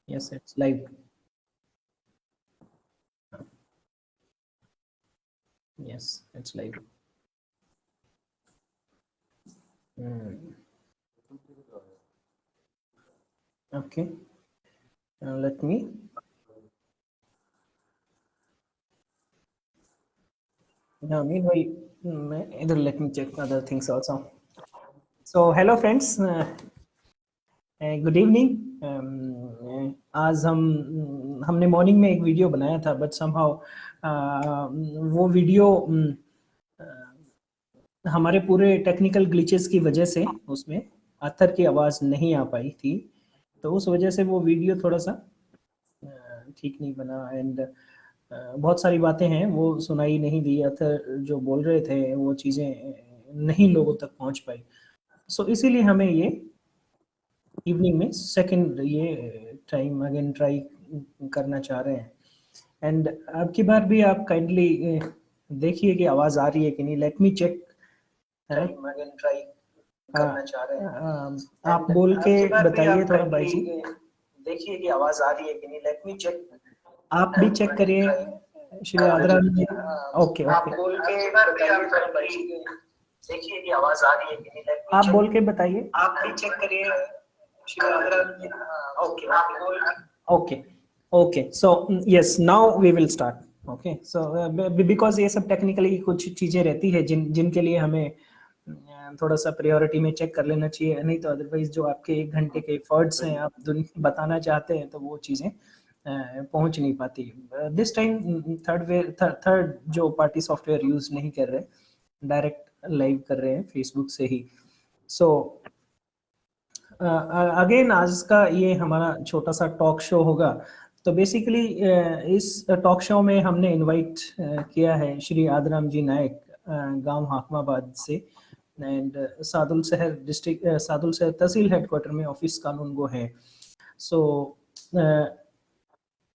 Yes, it's live. Yes, it's live. Okay. Let me. Now, meanwhile, let me check other things also. So, hello friends. Good evening. आज हमने morning में एक video बनाया था, but somehow वो video हमारे पूरे टेक्निकल ग्लिचेस की वजह से उसमें अत्थर की आवाज़ नहीं आ पाई थी, तो उस वजह से वो वीडियो थोड़ा सा ठीक नहीं बना। एंड बहुत सारी बातें हैं वो सुनाई नहीं दी, अत्थर जो बोल रहे थे वो चीज़ें नहीं लोगों तक पहुंच पाई। सो इसीलिए हमें ये इवनिंग में सेकंड ये टाइम अगेन ट्राई करना चाह रहे हैं। एंड अब की बार भी आप काइंडली देखिए कि आवाज़ आ रही है कि नहीं। Let me check. Time again try करना चाह रहे हैं। आप बोल के बताइए थोड़ा भाई जी, देखिए कि आवाज़ आ रही है कि नहीं। Let me check. आप भी चेक करिए श्री आदरा। ओके आप ओके, बोल के बताइए थोड़ा भाई जी, देखिए कि आवाज आ रही है कि नहीं। Let me आप check. बोल के बताइए। आप भी चेक करिए श्री आदरा। ओके, आप बोल Okay, okay. So yes, now we will start. Okay, so because ये सब टेक्निकली कुछ चीजें रहती है जिनके लिए हमें थोड़ा सा प्रायोरिटी में चेक कर लेना चाहिए, नहीं तो अदरवाइज जो आपके 1 घंटे के एफर्ट्स हैं आप बताना चाहते हैं तो वो चीजें पहुंच नहीं पाती। दिस टाइम थर्ड जो पार्टी सॉफ्टवेयर यूज नहीं कर रहे, डायरेक्ट लाइव कर रहे हैं फेसबुक से ही। सो अगेन आज का ये हमारा छोटा सा टॉक शो होगा। तो बेसिकली इस टॉक शो में हमने इनवाइट किया है श्री आदराम जी नायक, गांव हाकमाबाद से। एंड सादुल शहर डिस्ट्रिक्ट, सादुल शहर तहसील हेडक्वार्टर में ऑफिस कानून गो है। सो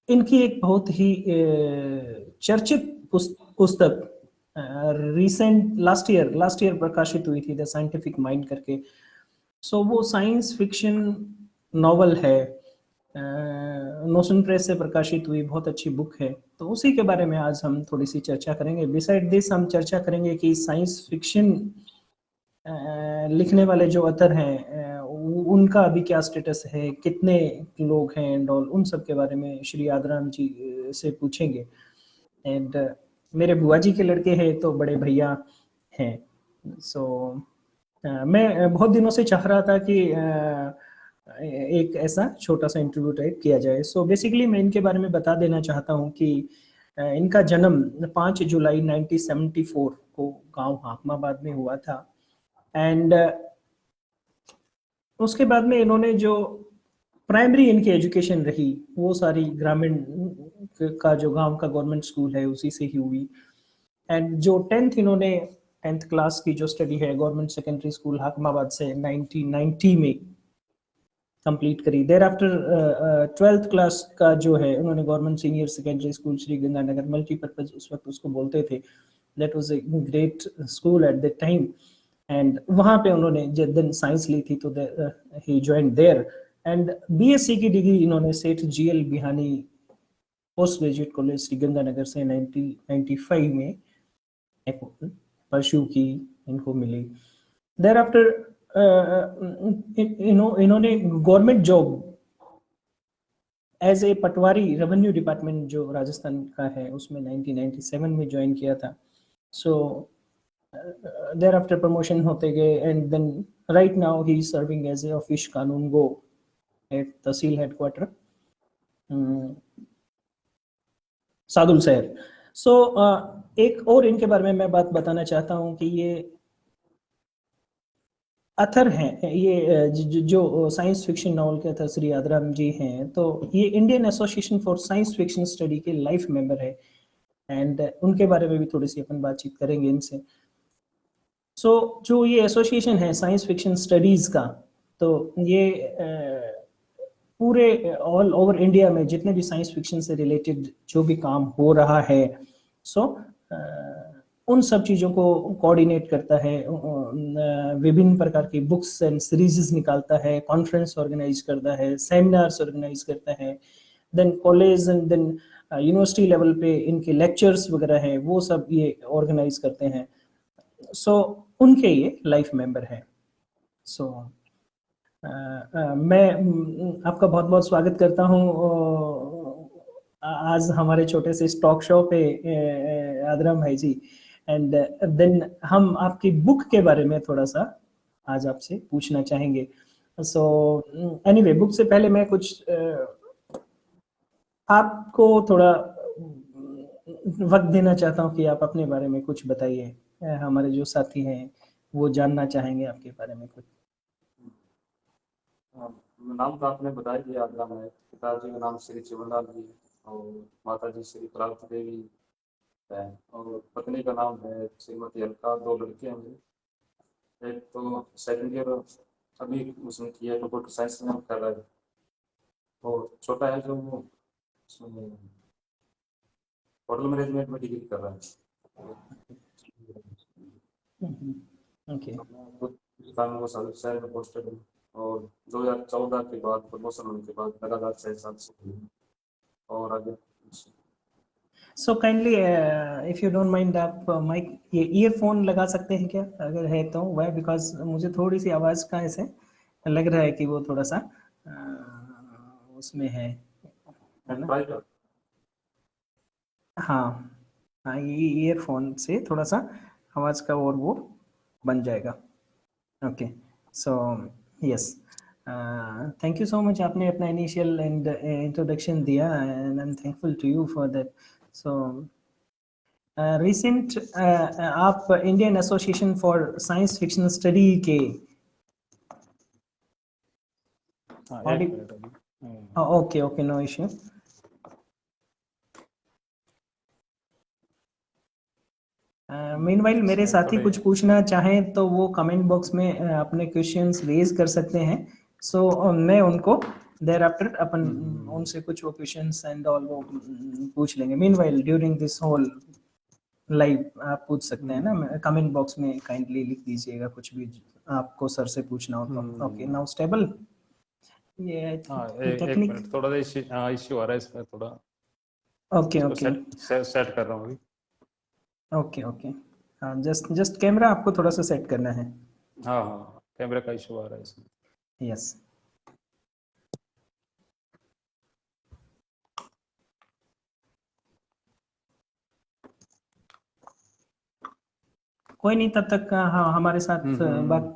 इनकी एक बहुत ही चर्चित पुस्तक रिसेंट लास्ट ईयर प्रकाशित हुई थी, द साइंटिफिक माइंड करके। सो वो साइंस फिक्शन नॉवल है, नोशन प्रेस से प्रकाशित हुई बहुत अच्छी बुक है। तो उसी के बारे में आज हम थोड़ी सी चर्चा करेंगे। बिसाइड दिस हम चर्चा करेंगे कि साइंस फिक्शन लिखने वाले जो अतर हैं उनका अभी क्या स्टेटस है, कितने लोग हैं एंड ऑल, उन सब के बारे में श्री आदराम जी से पूछेंगे। एंड मेरे बुआ जी के लड़के हैं तो बड़े भैया हैं। सो मैं बहुत दिनों से चाह रहा था कि एक ऐसा छोटा सा इंटरव्यू टाइप किया जाए। सो बेसिकली मैं इनके बारे में बता देना चाहता हूँ कि इनका जन्म 5 जुलाई 1974 को गांव हाकमाबाद में हुआ था। एंड उसके बाद में इन्होंने जो प्राइमरी इनकी एजुकेशन रही वो सारी ग्रामीण का जो गांव का गवर्नमेंट स्कूल है उसी से ही हुई। एंड जो 10th क्लास की जो स्टडी है गवर्नमेंट सेकेंडरी स्कूल हाकमाबाद से 1990 में कंप्लीट करी। देर आफ्टर 12th क्लास का जो है उन्होंने government senior secondary school Shri Ganganagar multipurpose उस वक्त उसको बोलते थे, that was a great school at that time. And वहाँ पे उन्होंने जब दिन साइंस ली थी तो he join there. And BSc की डिग्री इन्होंने Seth GL Bihani post graduate college Shri Ganganagar से 1995 में परस्यू की, इनको मिली। देर आफ्टर इन्होंने government job as a patwari revenue department जो राजस्थान का है उसमें 1997 में ज्वाइन किया था। सो देर आफ्टर प्रमोशन होते गए and then right now he is serving as a office kanungo at tehsil headquarter Sadulshahar. So एक और इनके बारे में मैं बात बताना चाहता हूँ कि ये अथर हैं, ये जो साइंस फिक्शन नॉवल के अथर श्री आदराम जी हैं, तो ये Indian association for science fiction study के लाइफ मेंबर है। एंड उनके बारे में भी थोड़ी सी अपन बातचीत करेंगे इनसे। सो जो ये एसोसिएशन है साइंस फिक्शन स्टडीज का, तो ये पूरे ऑल ओवर इंडिया में जितने भी साइंस फिक्शन से रिलेटेड जो भी काम हो रहा है, सो उन सब चीज़ों को कोऑर्डिनेट करता है, विभिन्न प्रकार की बुक्स एंड सीरीज निकालता है, कॉन्फ्रेंस ऑर्गेनाइज करता है, सेमिनार्स ऑर्गेनाइज करता है, then college and then university level पे इनके लेक्चर्स वगैरह हैं वो सब ये ऑर्गेनाइज करते हैं। सो उनके ये लाइफ मेंबर हैं। सो मैं आपका बहुत बहुत स्वागत करता हूँ आज हमारे छोटे से टॉक शो पे, आदराम भाई जी। एंड देन हम आपकी बुक के बारे में थोड़ा सा आज आपसे पूछना चाहेंगे। सो एनीवे, बुक से पहले मैं कुछ आपको थोड़ा वक्त देना चाहता हूँ कि आप अपने बारे में कुछ बताइए। हमारे जो साथी हैं वो जानना चाहेंगे आपके बारे में कुछ। नाम तो आपने बताया दिया, आदराम है। पिताजी का नाम श्री चिमनलाल जी है और माता जी श्री प्राप्ति देवी है और पत्नी का नाम है श्रीमती अलका। 2 लड़के हैं मेरे। एक तो सेकंड ईयर अभी उसने किया है, कंप्यूटर साइंस में कर रहा है, और छोटा है जो वो होटल मैनेजमेंट में डिग्री कर रहा है। ओके, राजस्थान को शहर में पोस्टेड हूँ और 2014 के बाद प्रमोशन होने के बाद लगातार 6 साल से हुई और आगे। So kindly if you don't mind, आप माइक ये ईयरफोन लगा सकते हैं क्या, अगर है तो? वाई, बिकॉज मुझे थोड़ी सी आवाज़ का ऐसे लग रहा है कि वो थोड़ा सा उसमें है ना? हाँ हाँ, ये ईयरफोन से थोड़ा सा आवाज़ का और वो बन जाएगा। Okay, so yes, thank you so much, आपने अपना इनिशियल एंड इंट्रोडक्शन दिया and I am thankful to you for that. So recent आप Indian association for science fiction study के okay okay, no issue. Meanwhile मेरे साथी कुछ पूछना चाहें तो वो कमेंट बॉक्स में अपने क्वेश्चंस रेज कर सकते हैं। सो मैं उनको देयर आफ्टर अपन उनसे कुछ वो क्वेश्चंस एंड ऑल वो पूछ लेंगे। Meanwhile during this whole live आप पूछ सकते हैं ना, कमेंट बॉक्स में काइंडली लिख दीजिएगा कुछ भी आपको सर से पूछना हो तो। Okay, now stable. ये एक मिनट, थोड़ा सा इश्यू आ रहा है इसमें, थोड़ा ओके ओके सेट कर रहा हूँ अभी। ओके ओके, हाँ, जस्ट कैमरा आपको थोड़ा सा सेट करना है। हाँ हाँ, कैमरे का इशू आ रहा है इसमें। यस, कोई नहीं, तब तक हाँ हमारे साथ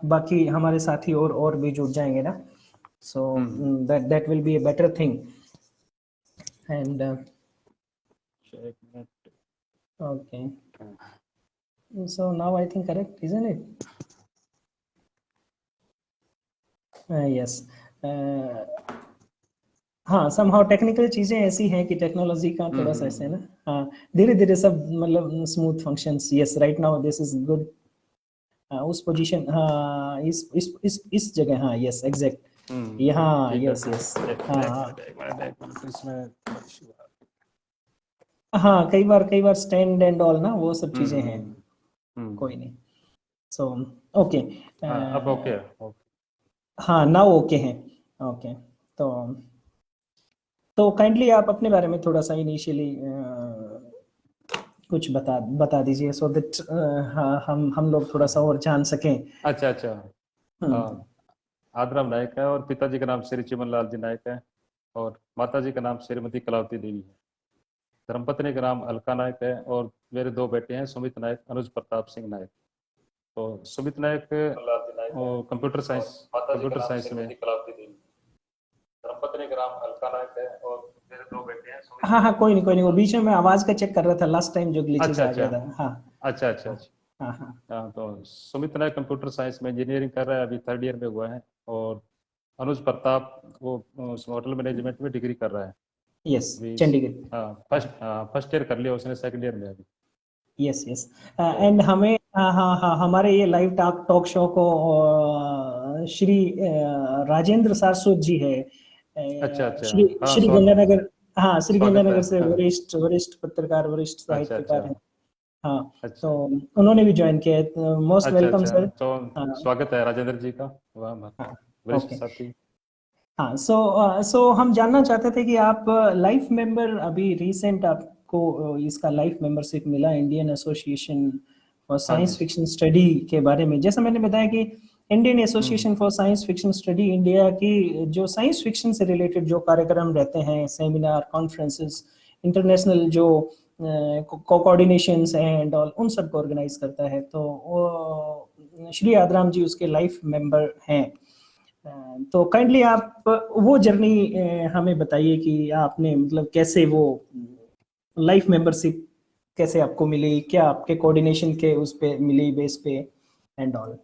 बाकी हमारे साथी और भी जुड़ जाएंगे ना। So that will be a better thing and okay, so now I think correct, isn't it? Yes, हाँ, समहाउ टेक्निकल चीजें ऐसी हैं कि टेक्नोलॉजी का थोड़ा सा ऐसे है ना, हाँ, धीरे धीरे सब मतलब smooth functions. Yes, right now this is good. उस पोजीशन, हाँ, इस जगह, हाँ, यस एग्जैक्ट, यहाँ, यस यस, हाँ हाँ, कई बार स्टैंड एंड ऑल ना वो सब चीजें हैं। कोई नहीं, सो ओके, अब ओके। हाँ, नाउ ओके हैं। ओके, तो काइंडली आप अपने बारे में थोड़ा सा इनिशियली कुछ बता दीजिए, सो दैट हाँ, हम लोग थोड़ा सा और जान सकें। अच्छा, आदराम नायक है और पिताजी का नाम श्री चिमनलाल जी नायक है और माताजी का नाम श्रीमती कलावती देवी है। धर्मपत्नी का नाम अलका नायक है और मेरे 2 बेटे हैं, सुमित नायक, अनुज प्रताप सिंह नायक। तो सुमित नायक कंप्यूटर साइंस में। धर्मपत्नी का नाम अलका नायक है और मेरे 2 बेटे हैं। हाँ, कोई नहीं, वो बीच में मैं आवाज का चेक कर रहा था लास्ट टाइम जो ग्लिचेस आ गया था। हाँ, अच्छा। हाँ, तो सुमित नायक कंप्यूटर साइंस में इंजीनियरिंग कर रहा है, अभी 3rd ईयर में हुआ है। और अनुज प्रताप वो होटल मैनेजमेंट में डिग्री कर रहा है। यस, चंडीगढ़। फर्स्ट ईयर कर लिया उसने, 2nd ईयर में अभी। यस एंड हमें हाँ, हमारे ये लाइव टॉक शो को श्री राजेंद्र सारस्वत जी है, अच्छा श्री गंगानगर, हाँ, श्री स्वागत है। गंगानगर से वरिष्ठ पत्रकार, वरिष्ठ साहित्यकार हैं। हाँ, अच्छा तो उन्होंने भी ज्वाइन किया है। मोस्ट अच्छा वेलकम अच्छा। सर। तो हाँ स्वागत है राजेंद्र जी का, वाह हाँ। वरिष्ठ ओके। साथी। हाँ, सो हम जानना चाहते थे कि आप लाइफ मेंबर, अभी रिसेंट आपको इसका लाइफ मेंबरशिप मिला इंडियन एसोसिएशन फॉर हाँ जी। साइंस फिक्शन स्टडी के बारे में। जैसा मैंने बताया कि Indian hmm association for science fiction study India की जो साइंस फिक्शन से रिलेटेड जो कार्यक्रम रहते हैं, सेमिनार, कॉन्फ्रेंसेस, इंटरनेशनल जो कोऑर्डिनेशंस एंड ऑल, उन सबको ऑर्गेनाइज करता है। तो वो श्री आदराम जी उसके लाइफ मेंबर हैं। तो काइंडली आप वो जर्नी हमें बताइए कि आपने मतलब कैसे वो लाइफ मेंबरशिप कैसे आपको मिली, क्या आपके कोऑर्डिनेशन के उस पे मिली बेस पे and all.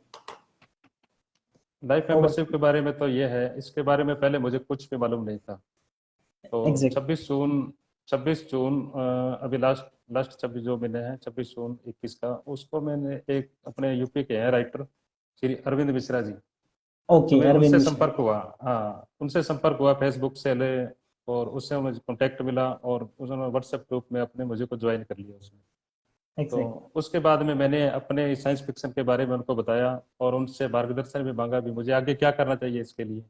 Life over. Membership के बारे में तो ये है, इसके बारे में पहले मुझे कुछ भी मालूम नहीं था। तो एग्जैक्ट। 26 जून अभी लास्ट लास्ट 26 जो महीने हैं, 26 जून 21 का, उसको मैंने एक अपने यूपी के हैं राइटर श्री अरविंद मिश्रा जी, तो ओके, मैं अरविंद उनसे मिश्रा। संपर्क हुआ। हाँ, उनसे संपर्क हुआ फेसबुक से ले, और उससे मुझे कांटेक्ट मिला, और उन्होंने व्हाट्सएप ग्रुप में अपने मुझे को ज्वाइन कर लिया उसमें। तो एग्जैक्ट। उसके बाद में मैंने अपने साइंस फिक्शन के बारे में उनको बताया, और उनसे मार्गदर्शन भी मांगा भी मुझे आगे क्या करना चाहिए इसके लिए।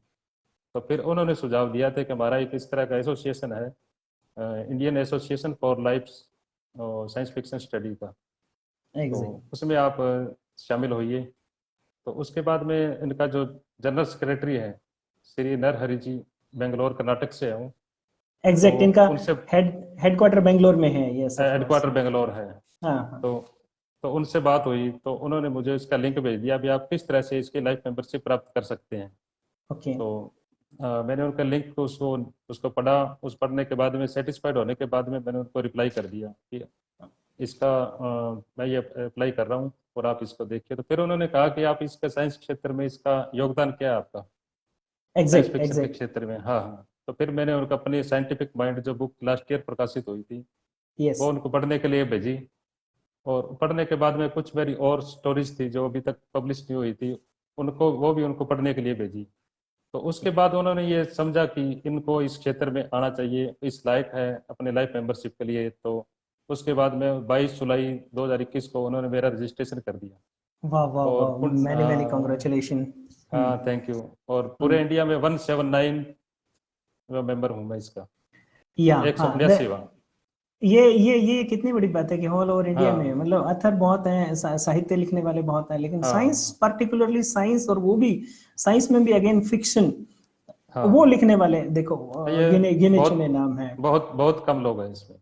तो फिर उन्होंने सुझाव दिया था कि हमारा एक इस तरह का एसोसिएशन है, Indian association for life science fiction study का, तो एग्जैक्ट। उसमें आप शामिल होइए। तो उसके बाद में इनका जो जनरल सेक्रेटरी है श्री नरहरि जी, बेंगलोर कर्नाटक से हूँ, तो एग्जैक्ट, इनका उनसे हेडक्वार्टर बेंगलोर में है, yes of course. Headquarter Bangalore है। हाँ हाँ। तो तो उनसे बात हुई, तो उन्होंने मुझे इसका लिंक भेज दिया, अभी आप किस तरह से इसकी लाइफ मेंबरशिप प्राप्त कर सकते हैं। ओके। तो मैंने उनका लिंक को उसको उसको पढ़ा। उस पढ़ने के बाद में सेटिस्फाइड होने के बाद में मैंने उनको रिप्लाई कर दिया कि इसका मैं ये अप्लाई कर रहा हूँ और आप इसको देखिए। तो फिर उन्होंने कहा कि आप इसका साइंस क्षेत्र में इसका योगदान क्या है आपका, साइंस एग्जैक्ट। फिक्शन के एग्जैक्ट। क्षेत्र में। हाँ हाँ। तो फिर मैंने उनको अपनी साइंटिफिक माइंड जो बुक लास्ट ईयर प्रकाशित हुई थी, यस। वो उनको पढ़ने के लिए भेजी। और पढ़ने के बाद में कुछ मेरी और स्टोरीज थी जो अभी तक पब्लिश नहीं हुई थी, उनको वो भी उनको पढ़ने के लिए भेजी। तो उसके बाद उन्होंने ये समझा कि इनको इस क्षेत्र में आना चाहिए, इस लायक है अपने लाइफ मेंबरशिप के लिए। तो उसके बाद में 22 जुलाई 2021 को उन्होंने मेरा रजिस्ट्रेशन कर दिया। वाह वाह और वाह, मैनी मैनी कॉन्ग्रेचुलेशन। हाँ थैंक यू। और पूरे इंडिया में 179 मेंबर हूँ मैं इसका, या हाँ, 179वां। ये कितनी बड़ी बात है कि ऑल ओवर इंडिया में, हाँ मतलब अथर बहुत हैं, साहित्य लिखने वाले बहुत हैं, लेकिन साइंस, हाँ पर्टिकुलरली साइंस, और वो भी साइंस में भी अगेन फिक्शन, वो हाँ। लिखने वाले देखो तो ये गिने गिने चुने बहुत नाम हैं। बहुत बहुत कम लोग हैं इसमें।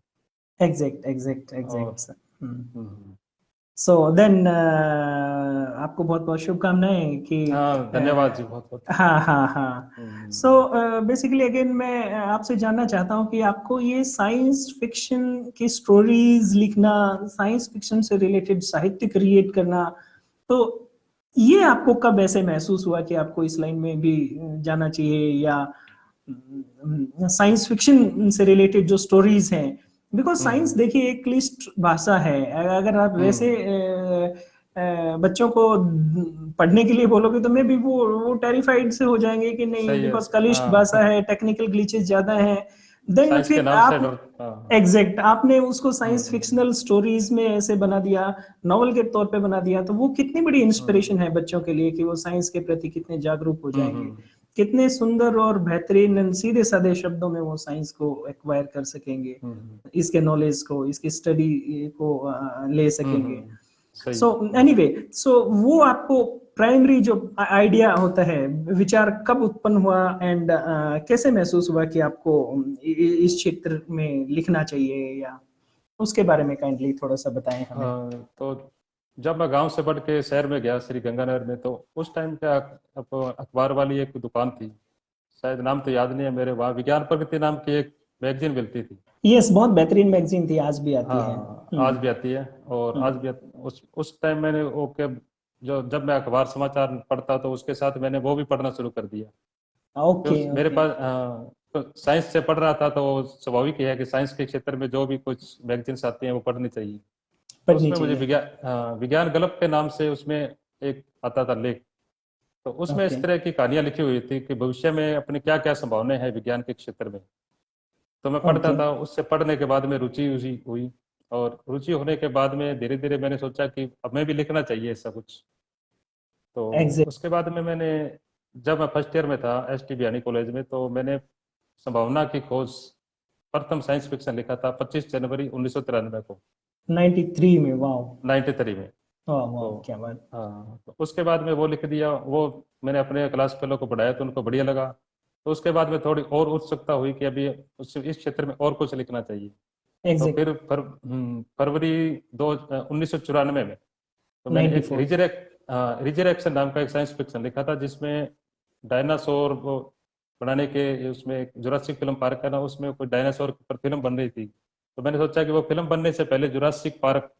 एग्जैक्ट एग्जैक्ट और एग्जैक्ट सर। हम्म, सो देन आपको बहुत बहुत शुभकामनाएं कि हाँ धन्यवाद जी, बहुत बहुत। हाँ हाँ हाँ। सो हम्म, बेसिकली अगेन मैं आपसे जानना चाहता हूँ कि आपको ये साइंस फिक्शन की स्टोरीज लिखना, साइंस फिक्शन से रिलेटेड साहित्य क्रिएट करना, तो ये आपको कब ऐसे महसूस हुआ कि आपको इस लाइन में भी जाना चाहिए, या साइंस फिक्शन से रिलेटेड जो स्टोरीज हैं, बिकॉज साइंस हम्म, देखिए एक क्लिष्ट भाषा है। अगर आप वैसे हम्म, बच्चों को पढ़ने के लिए बोलोगे तो मे भी वो टेरिफाइड से हो जाएंगे कि नहीं, सही है। बिकॉज क्लिष्ट भाषा हाँ है, टेक्निकल ग्लिचेस ज्यादा हैं। देन साइंस के फिर नाम से आप डर। हाँ एग्जैक्ट आपने उसको साइंस हम्म, फिक्शनल स्टोरीज में ऐसे बना दिया, नॉवल के तौर पे बना दिया, तो वो कितनी बड़ी हम्म, इंस्पिरेशन है बच्चों के लिए कि वो साइंस के प्रति कितने जागरूक हो जाएंगे, हम्म, कितने सुंदर और बेहतरीन सीधे साधे शब्दों में वो साइंस को एक्वायर कर सकेंगे, हम्म, इसके नॉलेज को, इसकी स्टडी को ले सकेंगे। सही सो है। एनीवे, सो वो आपको प्राइमरी जो आइडिया होता है, विचार कब उत्पन्न हुआ, एंड कैसे महसूस हुआ कि आपको इस क्षेत्र में लिखना चाहिए, या उसके बारे में काइंडली थोड़ा सा बताएं हमें। तो जब मैं गांव से बढ़ के शहर में गया श्री गंगानगर में, तो उस टाइम क्या अखबार वाली एक दुकान थी, शायद नाम तो याद नहीं है मेरे, वहाँ विज्ञान प्रगति नाम की एक मैगजीन मिलती थी। यस, बहुत बेहतरीन मैगजीन थी, आज भी आती है। हाँ आज भी आती है। और आज भी उस टाइम मैंने वो के जो जब मैं अखबार समाचार पढ़ता तो उसके साथ मैंने वो भी पढ़ना शुरू कर दिया। ओके तो मेरे ओके। पास तो साइंस से पढ़ रहा था, तो स्वाभाविक ही है कि साइंस के क्षेत्र में जो भी कुछ मैगजीन्स आती हैं वो पढ़नी चाहिए। तो पढ़नी उसमें मुझे चाहिए। विज्ञान गल्प के नाम से उसमें एक आता था लेख। तो उसमें ओके इस तरह की कहानियां लिखी हुई थी कि भविष्य में अपनी क्या क्या संभावनाएं हैं विज्ञान के क्षेत्र में। तो मैं पढ़ता ओके। था, उससे पढ़ने के बाद में रुचि हुई हुई। और रुचि होने के बाद में धीरे धीरे मैंने सोचा कि अब मैं भी लिखना चाहिए ऐसा कुछ। तो एग्जैक्ट। उसके बाद में मैंने, जब मैं फर्स्ट ईयर में था ST बियानी कॉलेज में, तो मैंने संभावना की खोज प्रथम साइंस फिक्शन लिखा था 25 जनवरी 1993 को, 93 में, वाह। 93 में। वाह तो वाह, क्या बात। हाँ, तो उसके बाद में वो लिख दिया, वो मैंने अपने क्लास फेलो को पढ़ाया तो उनको बढ़िया लगा। तो उसके बाद में थोड़ी और उत्सुकता हुई कि अभी इस क्षेत्र में और कुछ लिखना चाहिए। तो एग्जैक्ट। फिर फरवरी 1994 में तो मैंने एक 94। रिजरेक्शन नाम का एक साइंस फिक्शन लिखा था, जिसमें डायनासोर वो बनाने के, उसमें जुरासिक फिल्म पार्क है ना, उसमें कोई डायनासोर पर फिल्म बन रही थी। तो मैंने सोचा कि वो फिल्म बनने से पहले जुरासिक पार्क,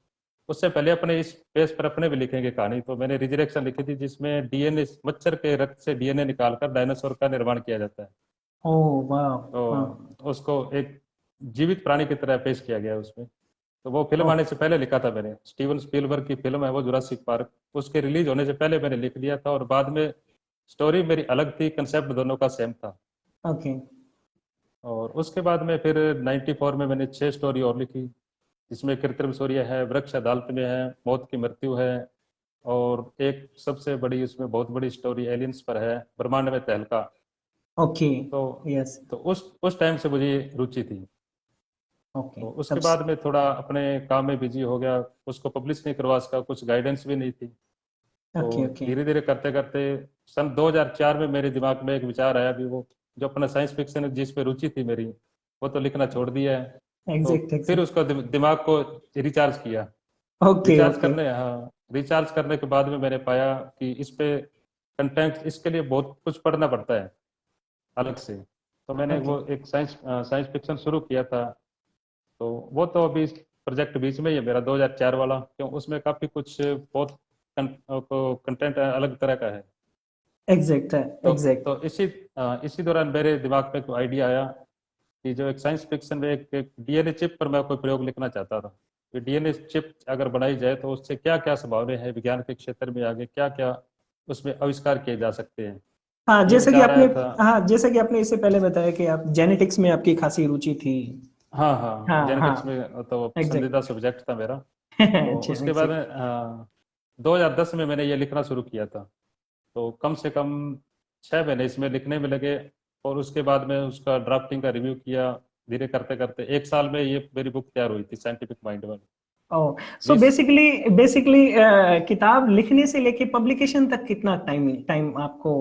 उससे पहले अपने इस पेज पर अपने भी लिखेंगे कहानी। तो मैंने रिजरेक्शन लिखी थी, जिसमें DNA, मच्छर के रक्त से DNA निकालकर डायनासोर का निर्माण किया जाता है। ओह वाह। हाँ। तो उसको एक जीवित प्राणी की तरह पेश किया गया है उसमें। तो वो फिल्म आने ओके। से पहले लिखा था मैंने, स्टीवन स्पीलबर्ग की फिल्म है वो जुरासिक पार्क, उसके रिलीज होने से पहले मैंने लिख दिया था। और बाद में स्टोरी मेरी अलग थी, कंसेप्ट दोनों का सेम था। ओके। और उसके बाद में फिर 94 में मैंने 6 स्टोरी और लिखी, जिसमें कृत्रिम सूर्य है, वृक्ष अदालत में है, मौत की मृत्यु है, और एक सबसे बड़ी उसमें बहुत बड़ी स्टोरी एलियंस पर है, ब्रह्मांड में तहलका। ओके। तो यस। तो उस टाइम से मुझे रुचि थी। ओके। तो तब उसके बाद में थोड़ा अपने काम में बिजी हो गया, उसको पब्लिश नहीं करवा सका, कुछ गाइडेंस भी नहीं थी। तो ओके। ओके। धीरे धीरे करते करते सन 2004 में मेरे दिमाग में एक विचार आया भी, वो जो अपना साइंस फिक्शन जिस पे रुचि थी मेरी, वो तो लिखना छोड़ दिया है। तो एग्जैक्ट फिर एग्जैक्ट। उसको दिमाग को रिचार्ज किया। Okay okay. रिचार्ज करने के बाद में मैंने पाया कि इस पे कंटेंट, इसके लिए बहुत कुछ पढ़ना पड़ता है अलग से। तो मैंने ओके। वो एक साइंस फिक्शन शुरू किया था। तो वो तो अभी प्रोजेक्ट बीच में ही है मेरा, 2004 वाला, क्यों उसमें काफी कुछ बहुत कंटेंट अलग तरह का है। एग्जैक्ट है। तो एग्जैक्ट। इसी दौरान मेरे दिमाग में कोई आइडिया आया कि जो एक साइंस फिक्शन में एक DNA चिप पर मैं कोई प्रयोग लिखना चाहता था कि DNA चिप अगर बनाई जाए तो उससे क्या क्या संभावनाएं हैं विज्ञान के क्षेत्र में, आगे क्या क्या उसमें आविष्कार किए जा सकते हैं। हाँ, ये जैसे कि विचार आपने, आया था। हाँ जैसे कि आपने इससे पहले बताया कि आप जेनेटिक्स में आपकी खासी रुचि थी। हाँ हाँ, हाँ जेनेटिक्स हाँ। में तो पसंदीदा एग्जैक्ट। सब्जेक्ट था मेरा। तो अच्छा उसके बाद एग्जैक्ट। में 2010 में मैंने ये लिखना शुरू किया था। तो कम से कम 6 महीने इसमें लिखने में लगे, और उसके बाद में उसका ड्राफ्टिंग का रिव्यू किया। धीरे करते करते 1 साल में ये मेरी बुक तैयार हुई थी, साइंटिफिक माइंड में। ओह, सो 20 बेसिकली बेसिकली किताब लिखने से लेके पब्लिकेशन तक कितना टाइम टाइम आपको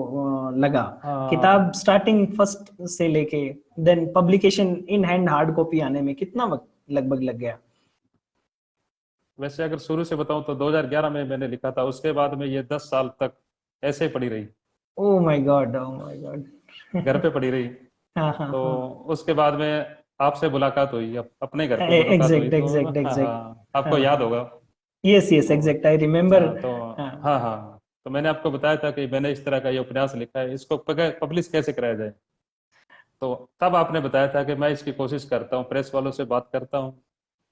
लगा? किताब स्टार्टिंग फर्स्ट से लेके then publication in hand hard copy आने में कितना वक्त लगभग लग गया? वैसे अगर शुरू से बताऊं तो 2011 में मैंने लिखा था, उसके बाद में ये 10 साल तक ऐसे ही पड़ी रही, oh my God, oh my God. घर पे पड़ी रही। हाँ हाँ तो हाँ। उसके बाद में आपसे मुलाकात हुई, अपने घर पे मुलाकात हुई, एग्जैक्ट तो एग्जैक्ट हाँ एग्जैक्ट। हाँ, आपको हाँ याद हाँ। होगा। यस यस तो एग्जैक्ट, आई रिमेम्बर। तो हाँ। हाँ हाँ, तो मैंने आपको बताया था कि मैंने इस तरह का ये उपन्यास लिखा है, इसको पब्लिश कैसे कराया जाए। तो तब आपने बताया था कि मैं इसकी कोशिश करता हूँ, प्रेस वालों से बात करता हूँ,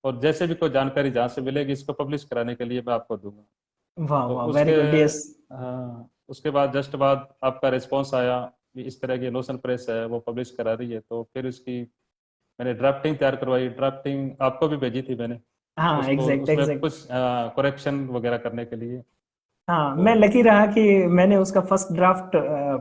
और जैसे भी कोई जानकारी जहाँ से मिलेगी इसको पब्लिश कराने के लिए मैं आपको दूंगा। वाह तो वाह, उसके वेरी गुड। यस। हाँ, उसके बाद जस्ट बाद आपका रिस्पॉन्स आया कि इस तरह की लोशन प्रेस है वो पब्लिश करा रही है। तो फिर उसकी मैंने ड्राफ्टिंग तैयार करवाई, ड्राफ्टिंग आपको भी भेजी थी मैंने, हाँ उसको एग्जैक्ट उसमें एग्जैक्ट। कुछ करेक्शन वगैरह करने के लिए। हाँ, तो मैं लकी रहा कि मैंने उसका फर्स्ट ड्राफ्ट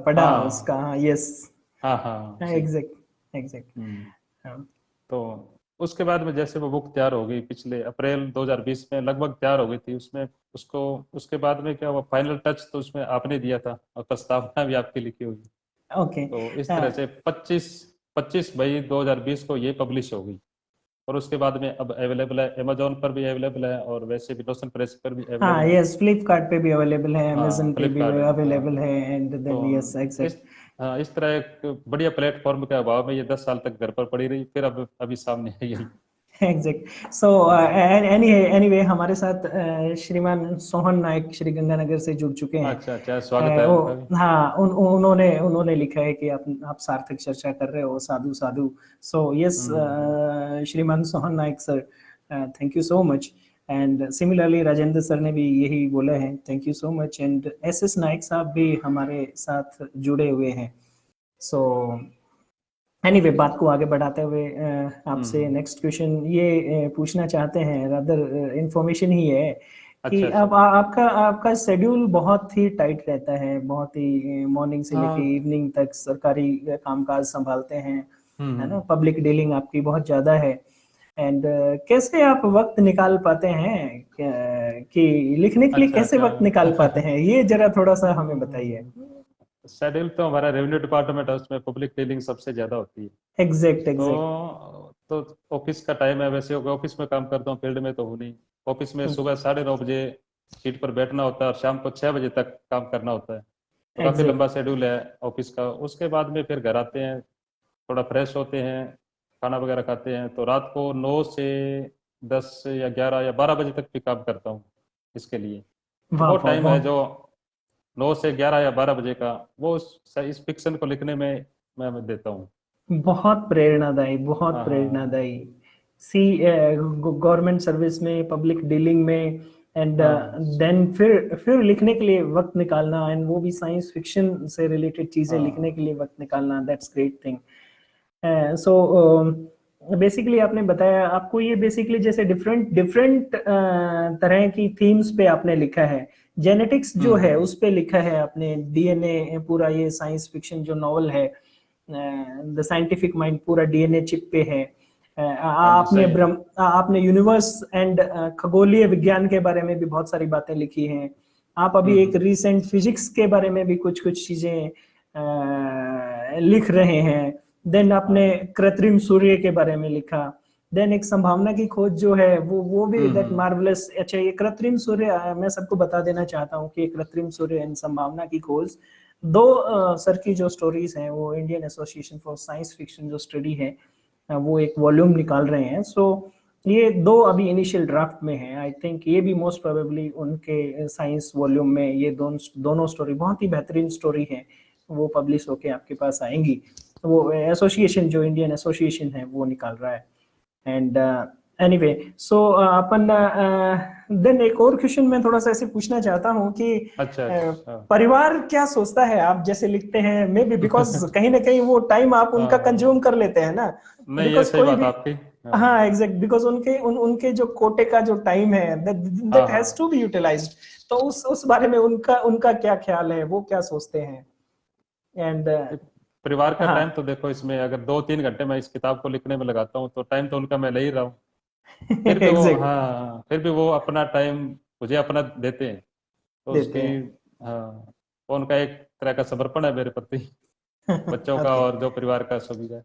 पढ़ा उसका। हाँ हाँ यस। हाँ हाँ, सही। Exact exact. हम्म। हाँ तो उसके बाद में जैसे वो बुक तैयार हो गई, पिछले अप्रैल 2020 में लगभग तैयार हो गई थी उसमें, उसको उसके बाद में क्या हुआ, फाइनल टच तो उसमें आपने दिया था, और प्रस्तावना भी आपकी लिखी हुई। ओके। तो इस तरह से 25 मई 2020 को ये पब्लिश हो गई। और उसके बाद में अब अवेलेबल है, अमेजोन पर भी अवेलेबल है, और वैसे भी लोशन प्रेस पर भी हाँ अवेलेबल है। यस, फ्लिपकार्ट पे भी अवेलेबल है, हाँ, अमेजन पे भी फ्लिपकार्ट। हाँ, अवेलेबल है, एंड तो देन यस इस एग्जैक्ट। इस तरह एक बढ़िया प्लेटफॉर्म के अभाव में ये 10 साल तक घर पर पड़ी रही, फिर अब अभी सामने आई है। एग्जैक्ट। सो एनीवे हमारे साथ श्रीमान सोहन नायक श्री गंगानगर से जुड़ चुके हैं। अच्छा अच्छा, स्वागत है उनका भी। हाँ, उन्होंने उन्होंने लिखा है कि आप सार्थक चर्चा कर रहे हो, साधु साधु। सो यस, हम्म। श्रीमान Sohan Nayak sir, thank you so much. And similarly Rajendra sir ने भी यही बोला है, thank you so much. And SS Nayak साहब भी हमारे साथ जुड़े हुए हैं। सो एनीवे बात को आगे बढ़ाते हुए आपसे हम्म। नेक्स्ट क्वेश्चन ये पूछना चाहते हैं, रादर इंफॉर्मेशन ही है कि अच्छा अच्छा। आपका आपका शेड्यूल बहुत ही टाइट रहता है, बहुत ही मॉर्निंग से लेके हाँ। इवनिंग तक सरकारी कामकाज संभालते हैं, है ना, हम्म। पब्लिक डीलिंग आपकी बहुत ज्यादा है। एंड कैसे आप वक्त निकाल पाते हैं कि लिखने के लिए अच्छा कैसे अच्छा। वक्त निकाल पाते हैं, ये जरा थोड़ा सा हमें बताइए। शेड्यूल तो हमारा रेवेन्यू डिपार्टमेंट है, उसमें पब्लिक डीलिंग सबसे ज्यादा होती है। Exact exact. तो ऑफिस का टाइम है, वैसे ऑफिस में काम करता हूँ, फील्ड में तो हूँ नहीं। ऑफिस में सुबह 9:30 बजे सीट पर बैठना होता है और शाम को 6 बजे तक काम करना होता है। तो काफी एग्जैक्ट। लंबा शेड्यूल है ऑफिस का। उसके बाद में फिर घर आते हैं, थोड़ा फ्रेश होते हैं, खाना वगैरह खाते हैं, तो रात को 9 से 10 या 11 या 12 बजे तक भी काम करता हूँ इसके लिए। तो वाह वो वाह टाइम है वाह। जो 9 से 11 या 12 बजे का, वो इस फिक्शन को लिखने में मैं देता हूँ। बहुत प्रेरणादायी, बहुत हाँ हाँ प्रेरणादायी। सी गवर्नमेंट सर्विस में, पब्लिक डीलिंग में, एंड हाँ। देन फिर लिखने के लिए वक्त निकालना, एंड वो भी साइंस फिक्शन से रिलेटेड चीजें लिखने हाँ के लिए वक्त निकालना, that's great thing. So basically आपने बताया आपको ये बेसिकली जैसे डिफरेंट डिफरेंट तरह की थीम्स पे आपने लिखा है। जेनेटिक्स जो है हम्म। उस पे लिखा है आपने, डीएनए पूरा, ये साइंस फिक्शन जो नॉवल है द साइंटिफिक माइंड पूरा डीएनए चिप पे है। हाँ जी आपने सही है। आपने यूनिवर्स एंड खगोलीय विज्ञान के बारे में भी बहुत सारी बातें लिखी हैं। आप अभी एक हम्म। रिसेंट फिजिक्स के बारे में भी कुछ कुछ चीजें लिख रहे हैं। देन आपने हाँ। कृत्रिम सूर्य के बारे में लिखा। देन एक संभावना की खोज जो है वो भी दैट हम्म। मार्वलस। अच्छा, ये कृत्रिम सूर्य मैं सबको बता देना चाहता हूँ कि ये कृत्रिम सूर्य एंड संभावना की खोज दो सर की जो स्टोरीज हैं, वो Indian association for science fiction जो स्टडी है वो एक वॉल्यूम निकाल रहे हैं। सो ये दो अभी इनिशियल ड्राफ्ट में है। आई थिंक ये भी मोस्ट प्रोबेबली उनके साइंस वॉल्यूम में ये दोनों स्टोरी बहुत ही बेहतरीन स्टोरी है, वो पब्लिश होके आपके पास आएंगी। वो एसोसिएशन जो इंडियन एसोसिएशन है वो निकाल रहा है। एंड एनीवे, सो अपन देन एक और क्वेश्चन मैं थोड़ा सा ऐसे पूछना चाहता हूँ कि अच्छा अच्छा। परिवार क्या सोचता है आप जैसे लिखते हैं, मे बी बिकॉज कहीं ना कहीं वो टाइम आप उनका कंज्यूम हाँ कर लेते हैं ना, नहीं, ये बिकॉज सही कोई बात भी। आपकी। हाँ हाँ एग्जैक्ट, बिकॉज उनके जो कोटे का जो टाइम है हाँ दैट हैज हाँ। To be utilized. तो उस बारे में उनका उनका क्या ख्याल है, वो क्या सोचते हैं? एंड परिवार का हाँ। टाइम तो देखो, इसमें अगर 2-3 घंटे मैं इस किताब को लिखने में लगाता हूँ तो टाइम तो उनका मैं ले ही रहा हूँ। फिर भी वो, एग्जैक्ट। हाँ फिर भी वो अपना टाइम मुझे अपना देते हैं। तो देते उसकी, हैं। हाँ, वो उनका एक तरह का समर्पण है मेरे प्रति, बच्चों का ओके और जो परिवार का सभी का।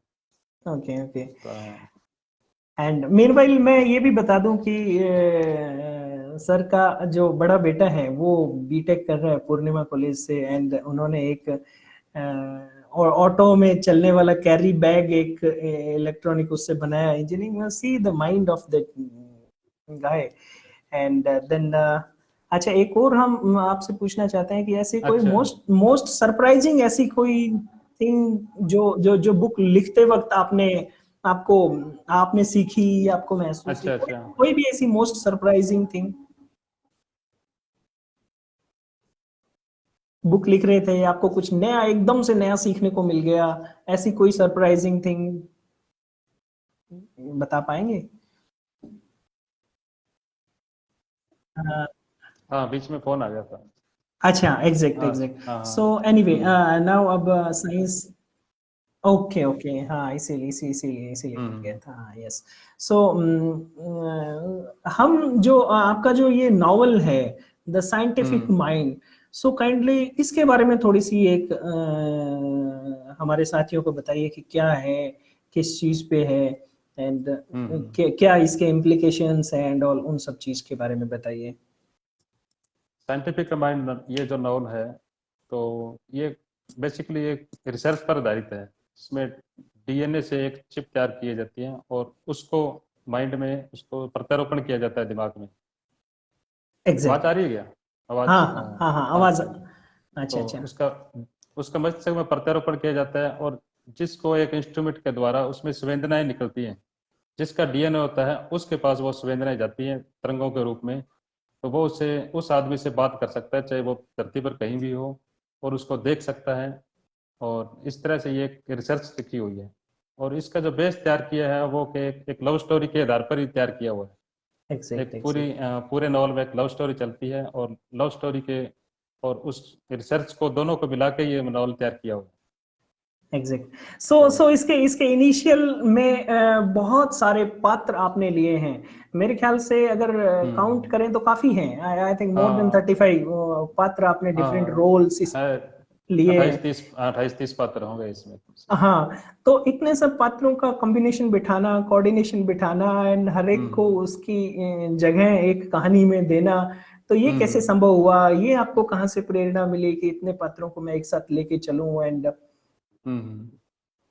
Okay okay. तो, हाँ। एंड मीनवाइल मैं ये भी बता दूं कि सर का जो बड़ा बेटा है वो बीटेक कर रहा है पूर्णिमा कॉलेज से, एंड उन्होंने एक और ऑटो में चलने वाला कैरी बैग एक इलेक्ट्रॉनिक उससे बनाया। Engineering, see the mind of that guy. And then अच्छा, एक और हम आपसे पूछना चाहते हैं कि ऐसी कोई अच्छा मोस्ट मोस्ट सरप्राइजिंग ऐसी कोई थिंग जो जो जो बुक लिखते वक्त आपने आपको आपने सीखी, आपको महसूस हुई, अच्छा कोई अच्छा। कोई भी ऐसी मोस्ट सरप्राइजिंग थिंग? बुक लिख रहे थे, आपको कुछ नया एकदम से नया सीखने को मिल गया, ऐसी कोई सरप्राइजिंग थिंग बता पाएंगे? हाँ, हाँ बीच में फोन आ गया था। अच्छा एग्जैक्ट हाँ एग्जैक्ट। हाँ सो हाँ। एनीवे नाउ अब साइंस। ओके ओके, हाँ इसीलिए इसीलिए कट गया हम्म। था, हाँ यस। सो हम जो आपका जो ये नॉवल है the scientific hmm. Mind, so kindly इसके बारे में थोड़ी सी एक हमारे साथियों को बताइए कि क्या है, किस चीज पे है, एंड हम्म। क्या इसके इम्प्लीकेशंस हैं एंड ऑल, उन सब चीज के बारे में बताइए। साइंटिफिक माइंड, ये जो नॉवल है, तो ये बेसिकली एक रिसर्च पर आधारित है। इसमें डीएनए से एक चिप तैयार की जाती है और उसको माइंड में उसको प्रत्यारोपण किया जाता है दिमाग में। आवाज आ एग्जैक्ट। रही है क्या? आवाज, हाँ हाँ हाँ। हाँ हाँ, हाँ आवाज। तो अच्छा तो अच्छा। उसका उसका मस्तिष्क में प्रत्यारोपण किया जाता है, और जिसको एक इंस्ट्रूमेंट के द्वारा उसमें संवेदनाएं निकलती हैं। जिसका डीएनए होता है उसके पास वो संवेदनाएं जाती हैं तरंगों के रूप में। तो वो उसे उस आदमी से बात कर सकता है, चाहे वो धरती पर कहीं भी हो, और उसको देख सकता है। और इस तरह से ये एक रिसर्च लिखी हुई है। और इसका जो बेस तैयार किया है वो कि एक लव स्टोरी के आधार पर ही तैयार किया हुआ है। एग्जैक्ट एक पूरे नॉवल में एक लव स्टोरी चलती है, और लव स्टोरी के और उस रिसर्च को दोनों को मिला के ये नॉवल तैयार किया हुआ है। एग्जैक्ट। सो इसके इनिशियल में बहुत सारे पात्र आपने लिए हैं, मेरे ख्याल से अगर काउंट करें तो काफी हैं। आई थिंक मोर देन 35 पात्र आपने डिफरेंट रोल्स है लिए हैं। 28-30 पात्र होंगे इसमें। हाँ, तो इतने सब पात्रों का कॉम्बिनेशन बिठाना, कोऑर्डिनेशन बिठाना एंड हर एक को उसकी जगह एक कहानी में देना, तो ये कैसे संभव हुआ? ये आपको कहाँ से प्रेरणा मिली कि इतने पात्रों को मैं एक साथ लेके चलूं? एंड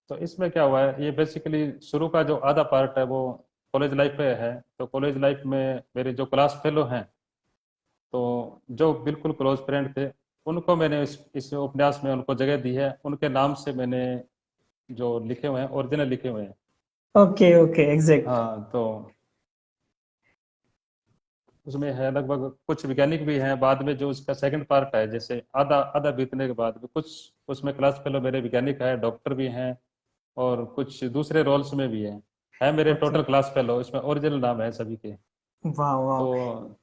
तो इसमें क्या हुआ है, ये बेसिकली शुरू का जो आधा पार्ट है वो कॉलेज लाइफ पे है। तो कॉलेज लाइफ में मेरे जो क्लास फेलो हैं, तो जो बिल्कुल क्लोज फ्रेंड थे, उनको मैंने इस उपन्यास में उनको जगह दी है। उनके नाम से मैंने जो लिखे हुए हैं ओरिजिनल लिखे हुए हैं। Okay okay, exact. हाँ, तो उसमें है लगभग कुछ वैज्ञानिक भी हैं। बाद में जो उसका सेकंड पार्ट है, जैसे आधा आधा बीतने के बाद में कुछ उसमें क्लास फेलो मेरे वैज्ञानिक है, डॉक्टर भी हैं, और कुछ दूसरे रोल्स में भी है मेरे टोटल क्लास फेलो। इसमें ओरिजिनल नाम है सभी के। वाह वाह।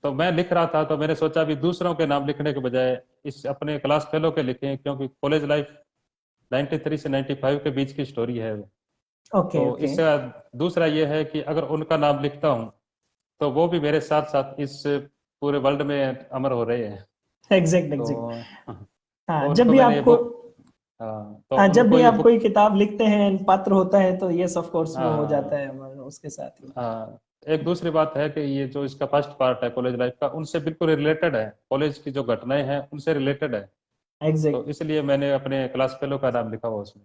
तो मैं लिख रहा था, तो मैंने सोचा भी दूसरों के नाम लिखने के बजाय इस अपने क्लास फेलो के लिखें, क्योंकि कॉलेज लाइफ 93 से 95 के बीच की स्टोरी है। ओके तो ओके, इससे दूसरा ये है कि अगर उनका नाम लिखता हूँ तो वो भी मेरे साथ साथ इस पूरे वर्ल्ड में अमर हो रहे हैं। एग्जैक्ट तो एग्जैक्ट। हाँ, जब उनको भी मैंने ये आपको, बुक, हाँ, तो हाँ, जब उनको भी ये आप बुक, कोई किताब लिखते हैं, पात्र होता है, तो यस ऑफ कोर्स वो हो जाता हाँ है हमारा उसके साथ ही। हाँ। एक दूसरी बात है कि ये जो इसका फर्स्ट पार्ट है कॉलेज लाइफ का, उनसे बिल्कुल रिलेटेड है, कॉलेज की जो घटनाएं हैं उनसे रिलेटेड है। तो एग्जैक्ट। इसलिए मैंने अपने क्लास फेलो का नाम लिखा हुआ उसमें।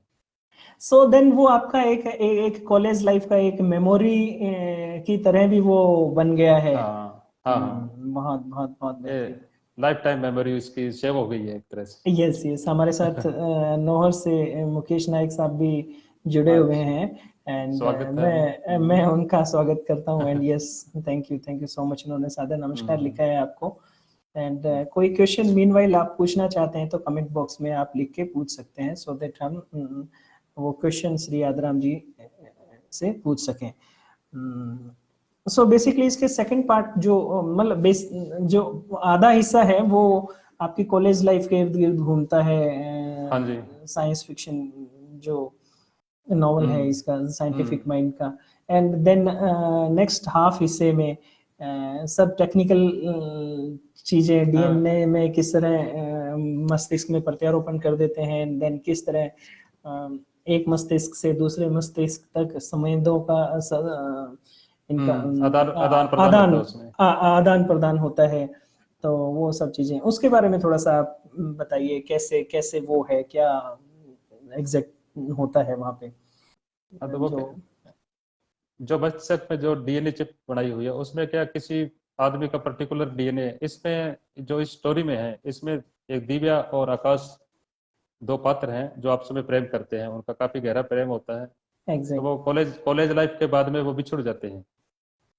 सो देन वो आपका एक कॉलेज लाइफ का एक मेमोरी की तरह भी वो बन गया है। हाँ हाँ हाँ, बहुत बहुत बहुत ये बेहतरीन। लाइफ टाइम मेमोरी इसकी सेव हो गई है एक तरह से। यस यस, हमारे साथ नौहर से मुकेश नायक साहब भी जुड़े हुए अच्छा, हैं। एंड स्वागत है। मैं उनका स्वागत करता हूँ। And yes, thank you so much. उन्होंने सादर नमस्कार लिखा है आपको। एंड कोई क्वेश्चन मीनवाइल आप पूछना चाहते हैं तो कमेंट बॉक्स में आप लिख के पूछ सकते हैं, सो दैट हम वो क्वेश्चन श्री आदराम जी से पूछ सकें। सो बेसिकली इसके सेकंड पार्ट जो मतलब जो आधा हिस्सा है वो आपकी कॉलेज लाइफ के इर्द गिर्द घूमता है। हाँ जी। साइंस फिक्शन जो नॉवल है हम्म इसका, साइंटिफिक हम्म माइंड का। एंड देन नेक्स्ट हाफ हिस्से में सब टेक्निकल चीजें, हाँ, डीएनए में किस तरह मस्तिष्क में प्रत्यारोपण कर देते हैं, देन किस तरह एक मस्तिष्क से दूसरे मस्तिष्क तक संवेदों का इनका आदान आदान प्रदान आदान होता है उसमें। आदान प्रदान होता है। तो वो सब चीजें उसके बारे में थोड़ा सा आप बताइए, कैसे कैसे वो है, क्या एग्जैक्ट होता है वहां पे हाँ, तो वो जो। जो मस्तिष्क में जो डीएनए चिप बनाई हुई है उसमें क्या किसी आदमी का पर्टिकुलर डीएनए, इसमें जो इस स्टोरी में है, इसमें एक दिव्या और आकाश दो पात्र हैं जो आपस में प्रेम करते हैं, उनका काफी गहरा प्रेम होता है। तो एग्जैक्ट। वो कॉलेज लाइफ के बाद में वो बिछुड़ जाते हैं।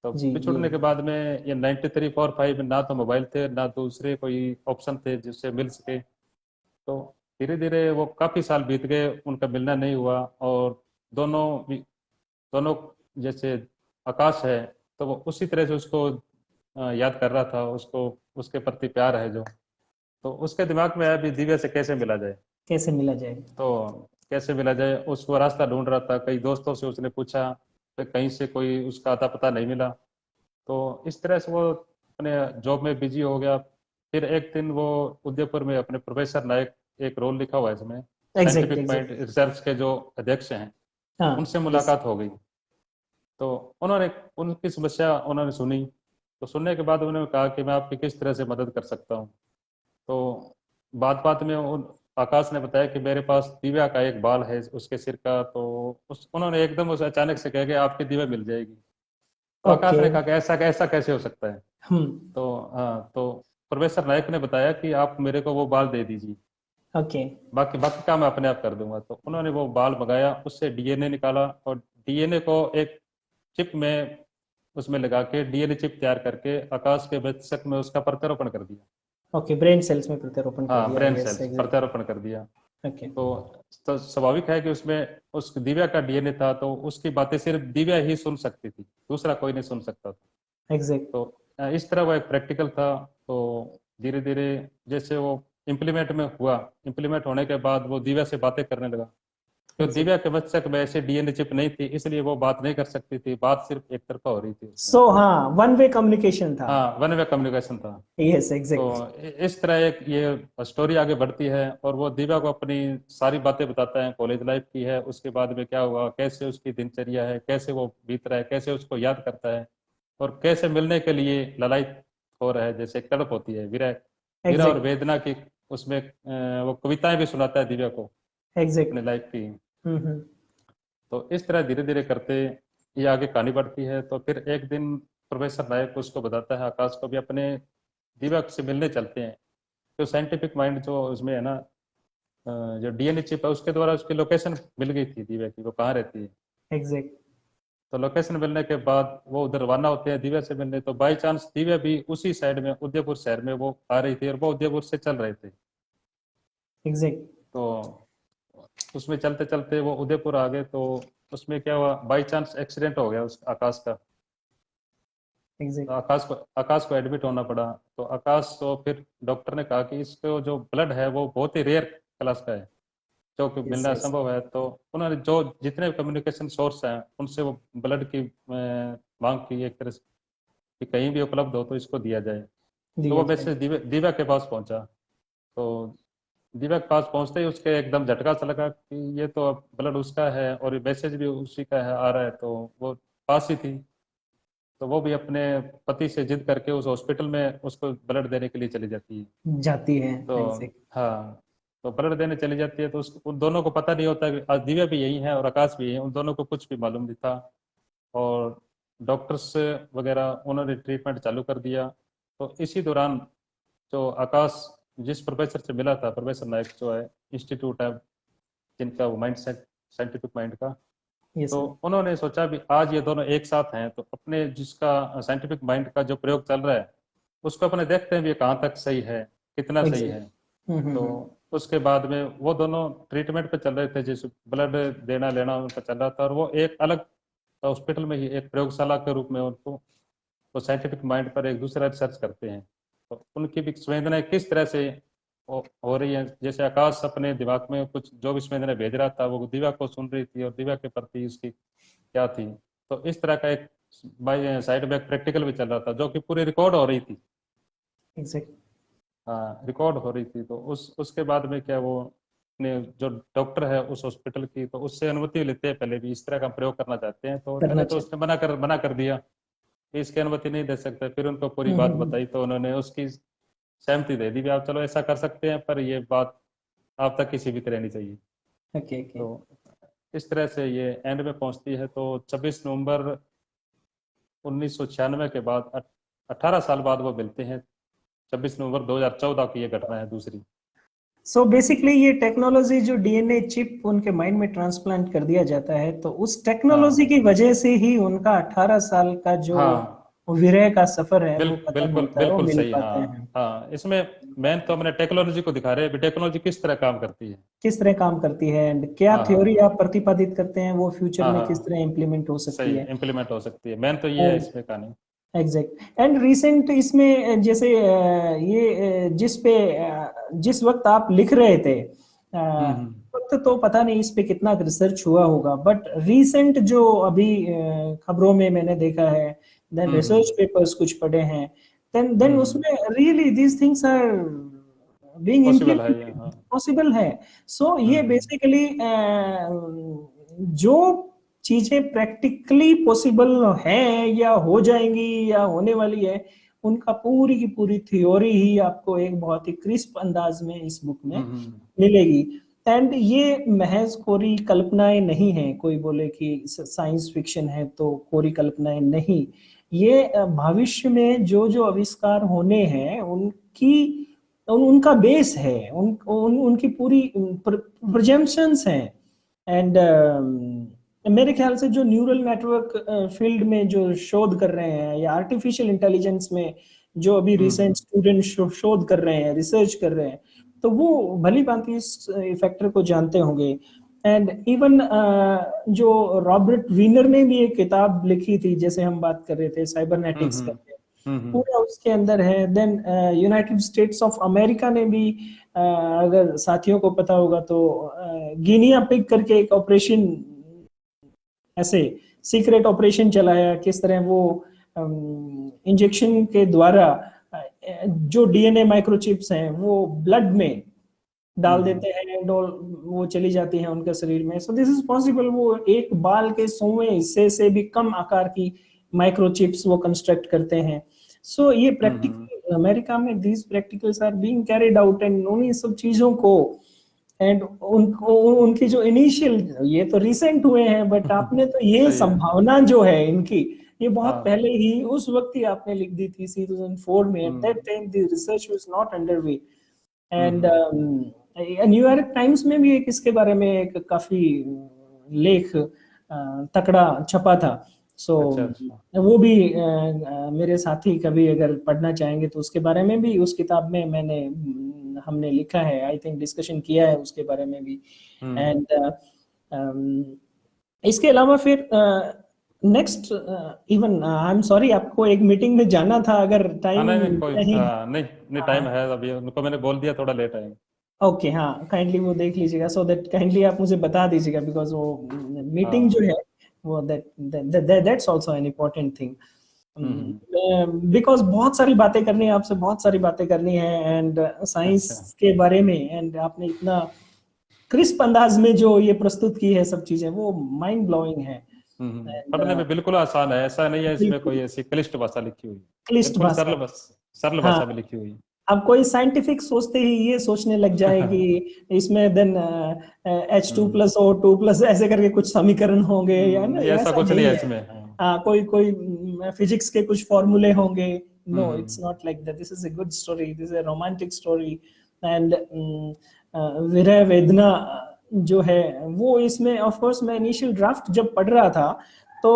तो जी जी। बिछुड़ने के बाद में ये 93 4 5 में ना तो मोबाइल थे ना दूसरे कोई ऑप्शन थे जिससे मिल सके। तो धीरे धीरे वो काफी साल बीत गए, उनका मिलना नहीं हुआ। और दोनों जैसे आकाश है, तो वो उसी तरह से उसको याद कर रहा था, उसको उसके प्रति प्यार है जो। तो उसके दिमाग में आया भी दिव्या से कैसे मिला जाए। कैसे मिला जाए। तो कैसे मिला जाए उसको रास्ता ढूंढ रहा था, कई दोस्तों से उसने पूछा, फिर कहीं से कोई उसका अता पता नहीं मिला। तो इस तरह से वो अपने जॉब में बिजी हो गया। फिर एक दिन वो उदयपुर में अपने प्रोफेसर नायक, एक रोल लिखा हुआ है इसमें, exact scientific mind exact. Research के जो अध्यक्ष हैं, हाँ। उनसे यस। मुलाकात हो गई। तो उन्होंने उनकी समस्या उन्होंने सुनी। तो सुनने के बाद उन्होंने कहा कि मैं आपकी किस तरह से मदद कर सकता हूँ। तो बात बात में आकाश ने बताया कि मेरे पास दिव्या का एक बाल है उसके सिर का। तो उन्होंने एकदम उसे अचानक से कह के आपकी दिव्या मिल जाएगी। तो आकाश ओके। ने कहा कि ऐसा कैसे हो सकता है। हम्म। तो हाँ, तो प्रोफेसर नायक ने बताया कि आप मेरे को वो बाल दे दीजिए, ओके। बाकी बाकी काम मैं अपने आप कर दूंगा। तो उन्होंने वो बाल मंगाया, उससे डीएनए निकाला, और डीएनए को एक चिप में उसमें लगा के डीएनए चिप तैयार करके आकाश के मस्तिष्क में उसका प्रत्यारोपण कर दिया। ओके, ब्रेन सेल्स में प्रत्यारोपण कर हाँ, दिया। Brain yes cells exact. प्रत्यारोपण कर दिया। ओके। तो स्वाभाविक है कि उसमें उस दिव्या का डीएनए था, तो उसकी बातें सिर्फ दिव्या ही सुन सकती थी, दूसरा कोई नहीं सुन सकता था। एग्जैक्ट। तो इस तरह वो एक प्रैक्टिकल था। तो धीरे धीरे जैसे वो इम्प्लीमेंट में हुआ, इम्प्लीमेंट होने के बाद वो दिव्या से बातें करने लगा। तो एग्जैक्ट। दिव्या के मस्तिष्क में ऐसे डीएनए चिप नहीं थी, इसलिए वो बात नहीं कर सकती थी, बात सिर्फ एक तरफा हो रही थी उसमें। सो हाँ, वन वे कम्युनिकेशन था। हाँ, वन वे कम्युनिकेशन था। यस, तो एग्जैक्ट। इस तरह एक ये स्टोरी आगे बढ़ती है और वो दिव्या को अपनी सारी बातें बताता है, कॉलेज लाइफ की है, उसके बाद में क्या हुआ, कैसे उसकी दिनचर्या है, कैसे वो बीत रहा है, कैसे उसको याद करता है, और कैसे मिलने के लिए ललायत हो रहा है, जैसे एक तड़प होती है, विरह, विरह और एग्जैक्ट। वेदना की। उसमें वो कविताएं भी सुनाता है दिव्या को एग्जैक्ट। अपने लाइफ की। हम्म। तो इस तरह धीरे धीरे करते ये आगे कहानी बढ़ती है। तो फिर एक दिन प्रोफेसर नायक उसको बताता है, आकाश को भी, अपने दिव्या से मिलने चलते हैं। तो साइंटिफिक माइंड जो उसमें है ना, जो डीएनए चिप है, उसके द्वारा उसकी लोकेशन मिल गई थी दिव्या की, वो कहाँ रहती है। एग्जैक्ट। तो लोकेशन मिलने के बाद वो उधर रवाना होते हैं दिव्या से मिलने। तो बाई चांस दिव्या भी उसी साइड में उदयपुर शहर में वो आ रही थी और वो उदयपुर से चल रहे थे। एग्जैक्ट। तो उसमें चलते चलते वो उदयपुर आ गए। तो उसमें क्या हुआ, बाई चांस एक्सीडेंट हो गया उस आकाश का। तो एग्जैक्ट। आकाश को एडमिट होना पड़ा। तो आकाश को फिर डॉक्टर ने कहा कि इसको जो ब्लड है वो बहुत ही रेयर क्लास का है, जो कि यस, मिलना यस। असंभव है। तो उन्होंने जो जितने कम्युनिकेशन सोर्स हैं उनसे वो ब्लड की मांग की एक तरह से, कि कहीं भी उपलब्ध हो तो इसको दिया जाए। तो दिया वो जाए। मैसेज दिव्या के पास पहुंचा। तो दिव्या के पास पहुंचते ही उसके एकदम झटका सा लगा कि ये तो ब्लड उसका है और मैसेज भी उसी का है, आ रहा है। तो वो पास ही थी। तो वो भी अपने पति से जिद करके उस हॉस्पिटल में उसको ब्लड देने के लिए चली जाती है। जाती है। तो एग्जैक्ट। हाँ, तो ब्लड देने चली जाती है। तो उन दोनों को पता नहीं होता कि आज दिव्या भी यही है और आकाश भी यही है, उन दोनों को कुछ भी मालूम नहीं था। और डॉक्टर्स वगैरह उन्होंने ट्रीटमेंट चालू कर दिया। तो इसी दौरान जो आकाश जिस प्रोफेसर से मिला था, प्रोफेसर नायक जो है, इंस्टीट्यूट है जिनका वो माइंड सेट, साइंटिफिक माइंड का, यस तो सर। उन्होंने सोचा भी आज ये दोनों एक साथ हैं, तो अपने जिसका साइंटिफिक माइंड का जो प्रयोग चल रहा है उसको अपने देखते हैं भी कहाँ तक सही है, कितना सही एग्जैक्ट। है। तो उसके बाद में वो दोनों ट्रीटमेंट पे चल रहे थे, जैसे ब्लड देना लेना उनका चल रहा था, और वो एक अलग हॉस्पिटल में ही एक प्रयोगशाला के रूप में उनको वो साइंटिफिक माइंड पर एक दूसरा रिसर्च करते हैं। तो उनकी भी संवेदनाएं किस तरह से हो रही है, जैसे आकाश अपने दिमाग में कुछ जो भी संवेदनाएं भेज रहा था वो दिव्या को सुन रही थी और दिव्या के प्रति उसकी क्या थी। तो इस तरह का एक बाई साइड में एक प्रैक्टिकल भी चल रहा था जो कि पूरी रिकॉर्ड हो रही थी। एग्जैक्ट। हाँ, रिकॉर्ड हो रही थी। तो उसके बाद में क्या, वो अपने जो डॉक्टर है उस हॉस्पिटल की, तो उससे अनुमति लेते हैं पहले भी, इस तरह का प्रयोग करना चाहते हैं। तो करना पहले तो चाहिए। उसने मना कर दिया कि इसकी अनुमति नहीं दे सकते। फिर उनको पूरी बात बताई तो उन्होंने उसकी सहमति दे दी कि आप चलो ऐसा कर सकते हैं, पर ये बात आप तक किसी भी तरह नहीं चाहिए। Okay, okay. तो इस तरह से ये एंड में पहुंचती है। तो 26 नवंबर 1996 के बाद 18 साल बाद वो मिलते हैं। 26 नवंबर 2014 की ये घटना है दूसरी। सो बेसिकली ये टेक्नोलॉजी जो डीएनए चिप उनके माइंड में ट्रांसप्लांट कर दिया जाता है, तो उस टेक्नोलॉजी हाँ की वजह से ही उनका 18 साल का जो हाँ, विरह का सफर है वो खत्म बिल्कुल होता है, वो बिल्कुल मिल सही। पाते हाँ हैं। हाँ, इसमें मेन तो हमने टेक्नोलॉजी को दिखा रहे हैं, टेक्नोलॉजी किस तरह काम करती है। किस तरह काम करती है एंड क्या हाँ थ्योरी हाँ आप प्रतिपादित करते हैं वो फ्यूचर हाँ में किस हाँ, तरह इम्प्लीमेंट हो सकती सही है। इम्प्लीमेंट हो सकती है, मेन तो ये है एंड इसमें कहानी। एग्जैक्ट एंड रिसेंट इसमें जैसे जिस वक्त आप लिख रहे थे, हम्म। वक्त तो पता नहीं इस पे कितना रिसर्च हुआ होगा, बट रीसेंट जो अभी खबरों में मैंने देखा है, देन रिसर्च हम्म। पेपर्स कुछ पढ़े हैं, देन हम्म। उसमें really these things are being possible है ये, इम्प्लीमेंटेड, हाँ। पॉसिबल है। सो ये हम्म। बेसिकली जो चीजें प्रैक्टिकली पॉसिबल है या हो जाएंगी या होने वाली है, उनका पूरी की पूरी थ्योरी ही आपको एक बहुत ही क्रिस्प अंदाज में इस बुक में हम्म। मिलेगी। एंड ये महज कोरी कल्पनाएं नहीं है, कोई बोले कि साइंस फिक्शन है तो कोरी कल्पनाएं नहीं, ये भविष्य में जो जो आविष्कार होने हैं उनका बेस है, उनकी पूरी प्रोजेम्पशंस हैं। एंड मेरे ख्याल से जो न्यूरल नेटवर्क फील्ड में जो शोध कर रहे हैं या आर्टिफिशियल इंटेलिजेंस में जो अभी हम्म। रिसेंट स्टूडेंट शोध कर रहे हैं, रिसर्च कर रहे हैं, तो वो भली भांति इस फैक्टर को जानते होंगे। एंड इवन जो रॉबर्ट वीनर ने भी एक किताब लिखी थी, जैसे हम बात कर रहे थे साइबरनेटिक्स करके, पूरा उसके अंदर है। Then United States of America ने भी अगर साथियों को पता होगा तो गिनिया पिग करके एक ऑपरेशन, ऐसे सीक्रेट ऑपरेशन चलाया, किस तरह वो इंजेक्शन के द्वारा जो डीएनए माइक्रोचिप्स हैं वो ब्लड में डाल देते हैं, वो चली जाती हैं उनके शरीर में। So this is possible. वो एक बाल के 100वें हिस्से से भी कम आकार की माइक्रोचिप्स वो कंस्ट्रक्ट करते हैं। सो ये प्रैक्टिकल अमेरिका में these practicals are being carried out, and उन्हीं सब चीजों को एंड उनकी जो इनिशियल, ये तो रिसेंट हुए हैं, बट आपने तो ये संभावना जो है इनकी, ये बहुत पहले ही उस वक्त ही आपने लिख दी थी 2004 में। Eight that time the research was not underway. And New York times में भी एक इसके बारे में एक काफी लेख तकड़ा छपा था। सो वो भी मेरे साथी कभी अगर पढ़ना चाहेंगे तो उसके बारे में भी, उस किताब में हमने लिखा है, आई थिंक डिस्कशन किया है उसके बारे में भी। एंड इसके अलावा फिर next even I am sorry, आपको एक मीटिंग में जाना था, अगर टाइम नहीं टाइम है अभी, उनको मैंने बोल दिया थोड़ा लेट आएंगे। ओके, हाँ, काइंडली वो देख लीजिएगा, सो दैट काइंडली आप मुझे बता दीजिएगा, बिकॉज वो मीटिंग जो है वो that's also an important thing, because बहुत सारी बातें करनी है आपसे, बहुत सारी बातें करनी है एंड साइंस के बारे में। एंड आपने इतना क्रिस्प अंदाज में जो ये प्रस्तुत की है सब चीजें, वो माइंड ब्लोइंग है। पढ़ने में बिल्कुल आसान है, ऐसा नहीं है इसमें कोई ऐसी क्लिष्ट भाषा लिखी हुई, क्लिष्ट भाषा, सरल भाषा में लिखी हुई। अब कोई साइंटिफिक सोचते ही ये सोचने लग जाए कि इसमें देन H2+O2+ ऐसे करके कुछ समीकरण होंगे, या ना, ऐसा कुछ नहीं है इसमें। हाँ, कोई फिजिक्स के कुछ फॉर्मूले होंगे। No, it's not like that. This is a good story, this is a romantic story. And विरह वेदना जो है वो इसमें, ऑफ कोर्स मैं इनिशियल ड्राफ्ट जब पढ़ रहा था तो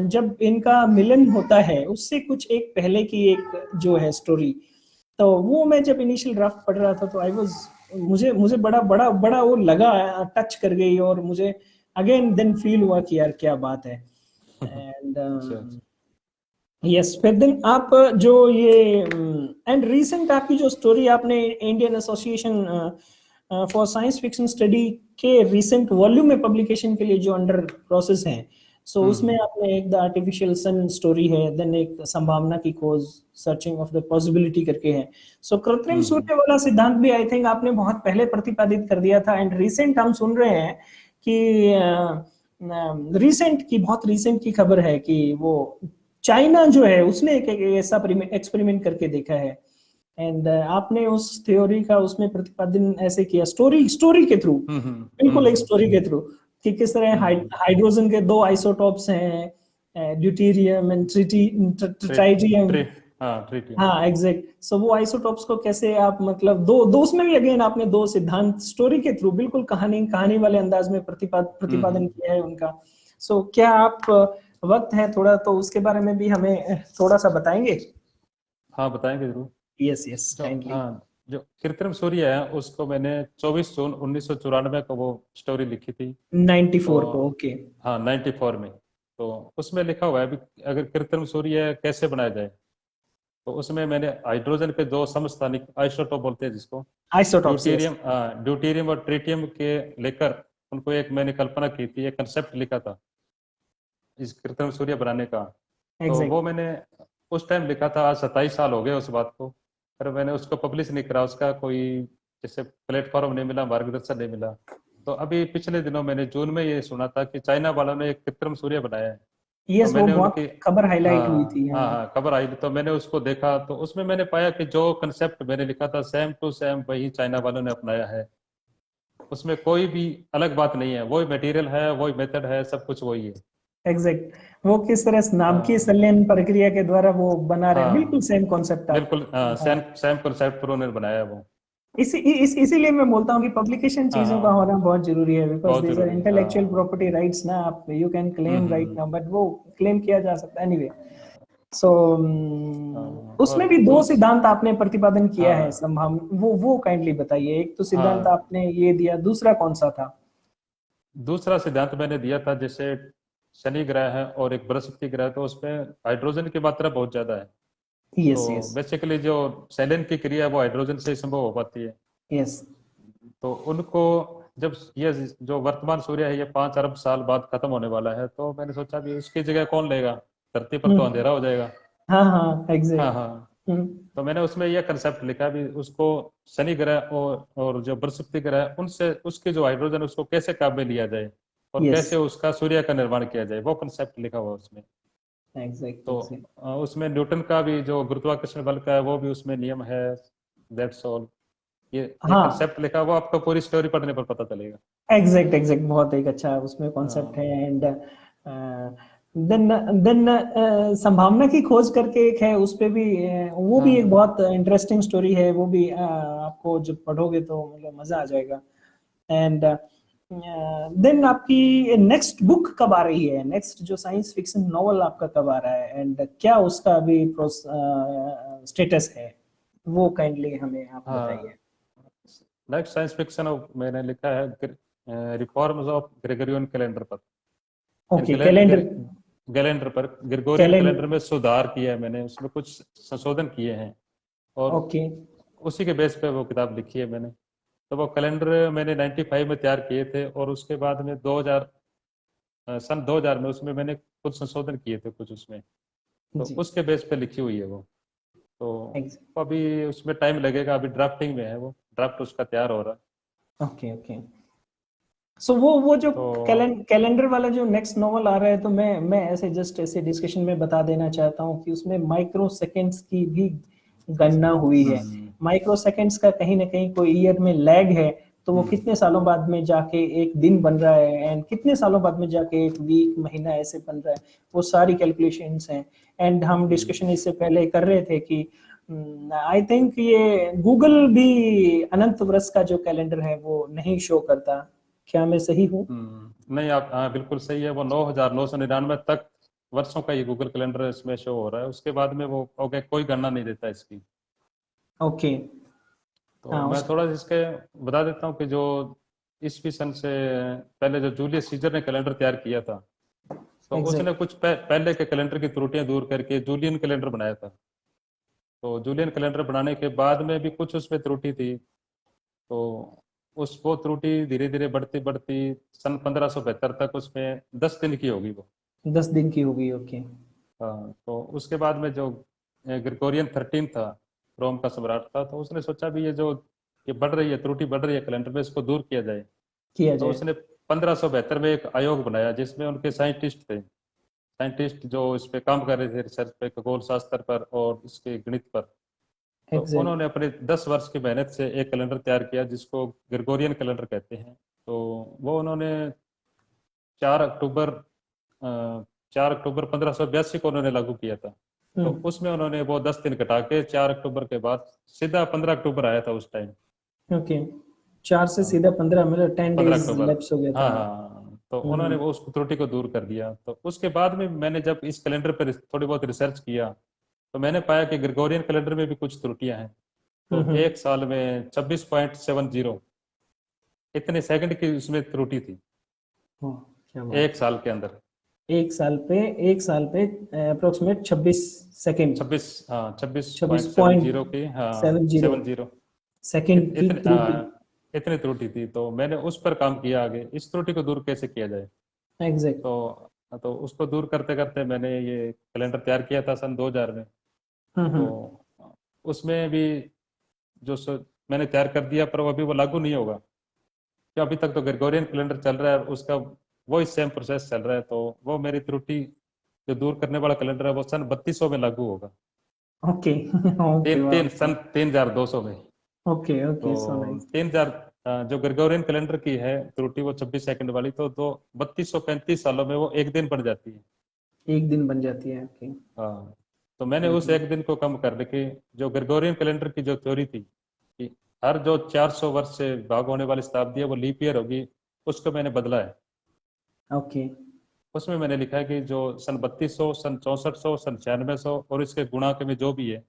जब इनका मिलन होता है उससे कुछ एक पहले की एक जो है स्टोरी, तो वो मैं जब इनिशियल ड्राफ्ट पढ़ रहा था तो आई वाज, मुझे बड़ा वो लगा, टच कर गई, और मुझे अगेन देन फील हुआ कि यार क्या बात है। एंड यस, फिर देन आप जो ये एंड रिसेंट आपकी जो स्टोरी आपने Indian association for science fiction study के रिसेंट वॉल्यूम में पब्लिकेशन के लिए जो अंडर प्रोसेस है, सो उसमें आपने एक द आर्टिफिशियल सन स्टोरी है, देन एक संभावना की खोज, सर्चिंग ऑफ द पॉसिबिलिटी करके है। सो कृत्रिम सूर्य वाला सिद्धांत भी आई थिंक आपने बहुत पहले प्रतिपादित कर दिया था। एंड रिसेंट हम सुन रहे हैं कि बहुत रिसेंट की खबर है कि वो चाइना जो है उसने एक ऐसा एक्सपेरिमेंट करके देखा है। एंड आपने उस थ्योरी का उसमें प्रतिपादन ऐसे किया स्टोरी के थ्रू, बिल्कुल एक स्टोरी के थ्रू, कि किस तरह हाइड्रोजन के 2 आइसोटॉप्स हैं, ड्यूटेरियम एंड ट्राइटियम। हाँ, एग्जैक्ट। सो वो आइसोटॉप्स को कैसे आप, मतलब दो उसमें भी अगेन आपने 2 सिद्धांत स्टोरी के थ्रू बिल्कुल कहानी वाले अंदाज में प्रतिपादन किया है उनका। सो क्या आप वक्त है थोड़ा तो उसके बारे में भी हमें थोड़ा सा बताएंगे? हाँ, बताएंगे जरूर। यस, जो कृत्रिम सूर्य है उसको मैंने 24 जून 1994 को वो स्टोरी लिखी थी। 94 को, ओके। हाँ, 94 में। तो उसमें लिखा हुआ है अगर कृत्रिम सूर्य कैसे बनाया जाए, तो उसमें मैंने हाइड्रोजन के 2 समस्थानिक आइसोटोप बोलते हैं जिसको, ड्यूटेरियम और ट्रिटियम के लेकर उनको एक मैंने कल्पना की थी, एक कंसेप्ट लिखा था इस कृत्रिम सूर्य बनाने का। तो वो मैंने उस टाइम लिखा था, आज 27 साल हो गए उस बात को, पर मैंने उसको पब्लिश नहीं करा, उसका कोई जैसे प्लेटफॉर्म नहीं मिला, मार्गदर्शन नहीं मिला। तो अभी पिछले दिनों मैंने जून में ये सुना था कि चाइना वालों ने एक कृत्रिम सूर्य बनाया है। यस, तो मैंने वो उनकी खबर हाईलाइट हुई थी। हाँ, खबर आई, तो मैंने उसको देखा, तो उसमें मैंने पाया कि जो कंसेप्ट मैंने लिखा था सेम टू सेम वही चाइना वालों ने अपनाया है। उसमें कोई भी अलग बात नहीं है, वही मटेरियल है, वही मेथड है, सब कुछ वही है। एग्जैक्ट, वो किस तरह नाभिकीय संलयन प्रक्रिया के द्वारा वो बना रहे हैं, बिल्कुल सेम कॉन्सेप्ट, बिल्कुल सेम कॉन्सेप्ट पर उन्होंने बनाया वो। इसीलिए मैं बोलता हूँ कि पब्लिकेशन चीजों का होना बहुत जरूरी है, because these are intellectual property rights ना, आप you can claim right now, but वो क्लेम किया जा सकता है एनीवे। सो उसमें भी दो और सिद्धांत आपने प्रतिपादन किया है, हाँ संभाव वो काइंडली बताइए। एक तो सिद्धांत हाँ आपने ये दिया, दूसरा कौन सा था? दूसरा सिद्धांत मैंने दिया था, जैसे शनि ग्रह है और एक बृहस्पति ग्रह है, तो उसमें हाइड्रोजन की मात्रा बहुत ज्यादा है। यस तो यस बेसिकली जो सेलेन की क्रिया है वो हाइड्रोजन से ही संभव हो पाती है। यस। तो उनको जब ये जो वर्तमान सूर्य है ये 5 अरब साल बाद खत्म होने वाला है, तो मैंने सोचा भी उसकी जगह कौन लेगा, धरती पर तो अंधेरा हो जाएगा। हाँ हाँ हाँ एग्जैक्ट। हाँ। तो मैंने उसमें यह कंसेप्ट लिखा भी उसको शनि ग्रह और जो बृहस्पति ग्रह है उनसे उसके जो हाइड्रोजन उसको कैसे काम में लिया जाए और यस कैसे उसका सूर्य का निर्माण किया जाए, वो कंसेप्ट लिखा हुआ उसमें। एग्जैक्ट तो एग्जैक्ट। उसमें न्यूटन का भी जो गुरुत्वाकर्षण बल का है वो भी उसमें नियम है। That's all. ये एक हाँ कंसेप्ट लिखा, वो आपको पूरी स्टोरी पढ़ने पर पता चलेगा। एग्जैक्ट एग्जैक्ट, बहुत एक अच्छा उसमें कॉन्सेप्ट है। हाँ एंड देन देन संभावना की खोज करके एक है, उस पे भी वो भी एक हाँ बहुत इंटरेस्टिंग स्टोरी है। वो भी आपको जब पढ़ोगे तो मतलब मजा आ जाएगा। एंड देन आपकी नेक्स्ट बुक कब आ रही है? नेक्स्ट जो साइंस फिक्शन नॉवल आपका कब आ रहा है, एंड क्या उसका अभी स्टेटस है, वो काइंडली हमें आप बताइए। हाँ। नेक्स्ट साइंस फिक्शन मैंने लिखा है रिफॉर्म्स ऑफ ग्रेगोरियन कैलेंडर पर। Okay calendar. कैलेंडर पर ग्रेगोरियन कैलेंडर कैलेंडर। में सुधार किया है मैंने, उसमें कुछ संशोधन किए हैं और ओके उसी के बेस पे वो किताब लिखी है मैंने। तो वो कैलेंडर मैंने 95 में तैयार किए थे और उसके बाद में 2000 सन 2000 में उसमें मैंने कुछ संशोधन किए थे कुछ उसमें। तो जी उसके बेस पे लिखी हुई है वो। तो अभी उसमें टाइम लगेगा, अभी ड्राफ्टिंग में है, वो ड्राफ्ट उसका तैयार हो रहा है। Okay okay. सो वो जो तो कैलेंडर वाला जो नेक्स्ट नॉवल आ रहा है, तो मैं ऐसे जस्ट ऐसे डिस्कशन में बता देना चाहता हूँ कि उसमें माइक्रो सेकेंड्स की भी गणना हुई है। हम्म माइक्रो सेकेंड्स का कहीं ना कहीं कोई ईयर में लैग है, तो वो हम्म कितने सालों बाद में जाके एक दिन बन रहा है, एंड कितने सालों बाद में जाके एक वीक महीना ऐसे बन रहा है, वो सारी कैलकुलेशंस हैं। एंड हम डिस्कशन इससे पहले कर रहे थे कि आई थिंक ये गूगल भी अनंत वर्ष का जो कैलेंडर है वो नहीं शो करता। क्या मैं सही हूँ? नहीं, आप हाँ बिल्कुल सही है। वो 9999 तक वर्षों का ये गूगल कैलेंडर इसमें शो हो रहा है, उसके बाद में वो ओके कोई गणना नहीं देता इसकी। ओके। तो हाँ मैं उस थोड़ा इसके बता देता हूँ कि जो ईस्वी सन से पहले जो जूलियस सीजर ने कैलेंडर तैयार किया था, तो उसने एग्जैक्ट। कुछ पहले के कैलेंडर की त्रुटियां दूर करके जूलियन कैलेंडर बनाया था। तो जूलियन कैलेंडर बनाने के बाद में भी कुछ उसमें त्रुटि थी। तो उस वो त्रुटि धीरे धीरे बढ़ती बढ़ती सन 1572 तक उसमें 10 दिन की होगी वो। 10 दिन की होगी। ओके। हाँ, तो उसके बाद में जो ग्रिगोरियन 13 था, रोम का सम्राट था, तो उसने सोचा भी ये बढ़ रही है, त्रुटि बढ़ रही है कैलेंडर में, इसको दूर किया जाए। किया तो जाए। उसने 1572 में एक आयोग बनाया जिसमें उनके साइंटिस्ट थे, साइंटिस्ट जो इस पे काम कर रहे थे, रिसर्च पे, खगोल शास्त्र पर और इसके गणित पर। तो एग्जैक्ट। उन्होंने अपने 10 वर्ष की मेहनत से एक कैलेंडर तैयार किया जिसको ग्रिगोरियन कैलेंडर कहते हैं। तो वो उन्होंने 4 अक्टूबर 4 अक्टूबर 1582 को उन्होंने लागू किया था। तो हम्म। उसमें उन्होंने वो 10 दिन घटा के 4 अक्टूबर के बाद सीधा 15 अक्टूबर आया था उस टाइम। ओके। 4 से हाँ, सीधा 15, मतलब 10 पंद्रह डेज अक्टूबर लैप्स हो गया हाँ था। हाँ। तो उन्होंने हम्म वो उस त्रुटि को दूर कर दिया। तो उसके बाद में मैंने जब इस कैलेंडर पर थोड़ी बहुत रिसर्च किया, तो मैंने पाया कि ग्रिगोरियन कैलेंडर में भी कुछ त्रुटियां हैं। तो हम्म। एक साल में 26.70 इतने सेकंड की उसमें त्रुटि थी, हाँ, क्या बात एक है। साल के अंदर। एक साल पे अप्रोक्सीमेट 26 सेकेंड। 26.70 की, हाँ 26.70 70 सेकेंड की इतने त्रुटि। इतनी त्रुटि थी। तो मैंने उस पर काम किया आगे, इस त्रुटि को दूर कैसे किया जाए। एग्जैक्ट। तो उसको दूर करते करते मैंने ये कैलेंडर तैयार किया था सन 2000 में। तो हम्म। उसमें भी जो मैंने तैयार कर दिया, पर वो अभी वो लागू नहीं होगा, कि अभी तक तो ग्रेगोरियन कैलेंडर चल रहा है, उसका वो सेम प्रोसेस चल रहा है। तो वो मेरी त्रुटि जो दूर करने वाला कैलेंडर है वो सन 3200 में लागू होगा। Okay okay. तीन तीन सन 3200 में। ओके तो ओके सो नाइस। 3000 जो ग्रेगोरियन कैलेंडर की है त्रुटि वो 26 सेकंड वाली, तो 3235 सालों में वो एक दिन बन जाती है। एक दिन बन जाती है। ओके। हाँ। तो मैंने उस एक दिन को कम कर के जो ग्रेगोरियन कैलेंडर की जो थ्योरी थी कि हर जो 400 वर्ष से भाग होने वाली शताब्दी है वो लीप ईयर होगी, उसको मैंने बदला है। ओके। उसमें मैंने लिखा है कि जो सन 3200, सन 6400, सन 9600 और इसके गुणा के में जो भी है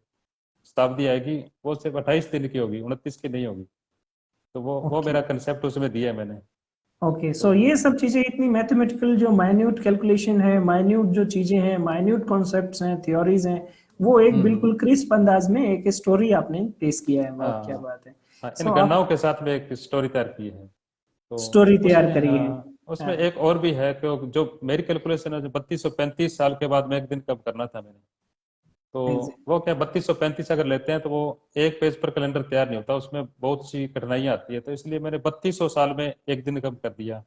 शताब्दी आएगी, वो सिर्फ 28 दिन की होगी, 29 की नहीं होगी। तो वो ओके मेरा कंसेप्ट उसमें दिया है मैंने। ओके। तो सो ये सब चीजें इतनी मैथमेटिकल जो माइन्यूट कैलकुलेशन है, माइन्यूट जो चीजें हैं, माइन्यूट कॉन्सेप्ट्स हैं, थ्योरीज हैं, वो एक बिल्कुल क्रिस्प अंदाज में एक स्टोरी आपने पेश किया है। वाह क्या हाँ बात है। हाँ, इन सो गणनाओं आप के साथ में एक स्टोरी तैयार की है। तो स्टोरी तैयार उसमें करी है। हाँ, उसमें हाँ एक और भी है कि जो मेरी कैलकुलेशन है, जो 3235 साल के बाद में एक दिन कब करना था मैंने, तो एग्जैक्ट। वो क्या 3235 अगर लेते हैं तो वो एक पेज पर कैलेंडर तैयार नहीं होता, उसमें बहुत सी कठिनाइयां आती है। तो इसलिए मैंने 3200 साल में एक दिन कम कर दिया।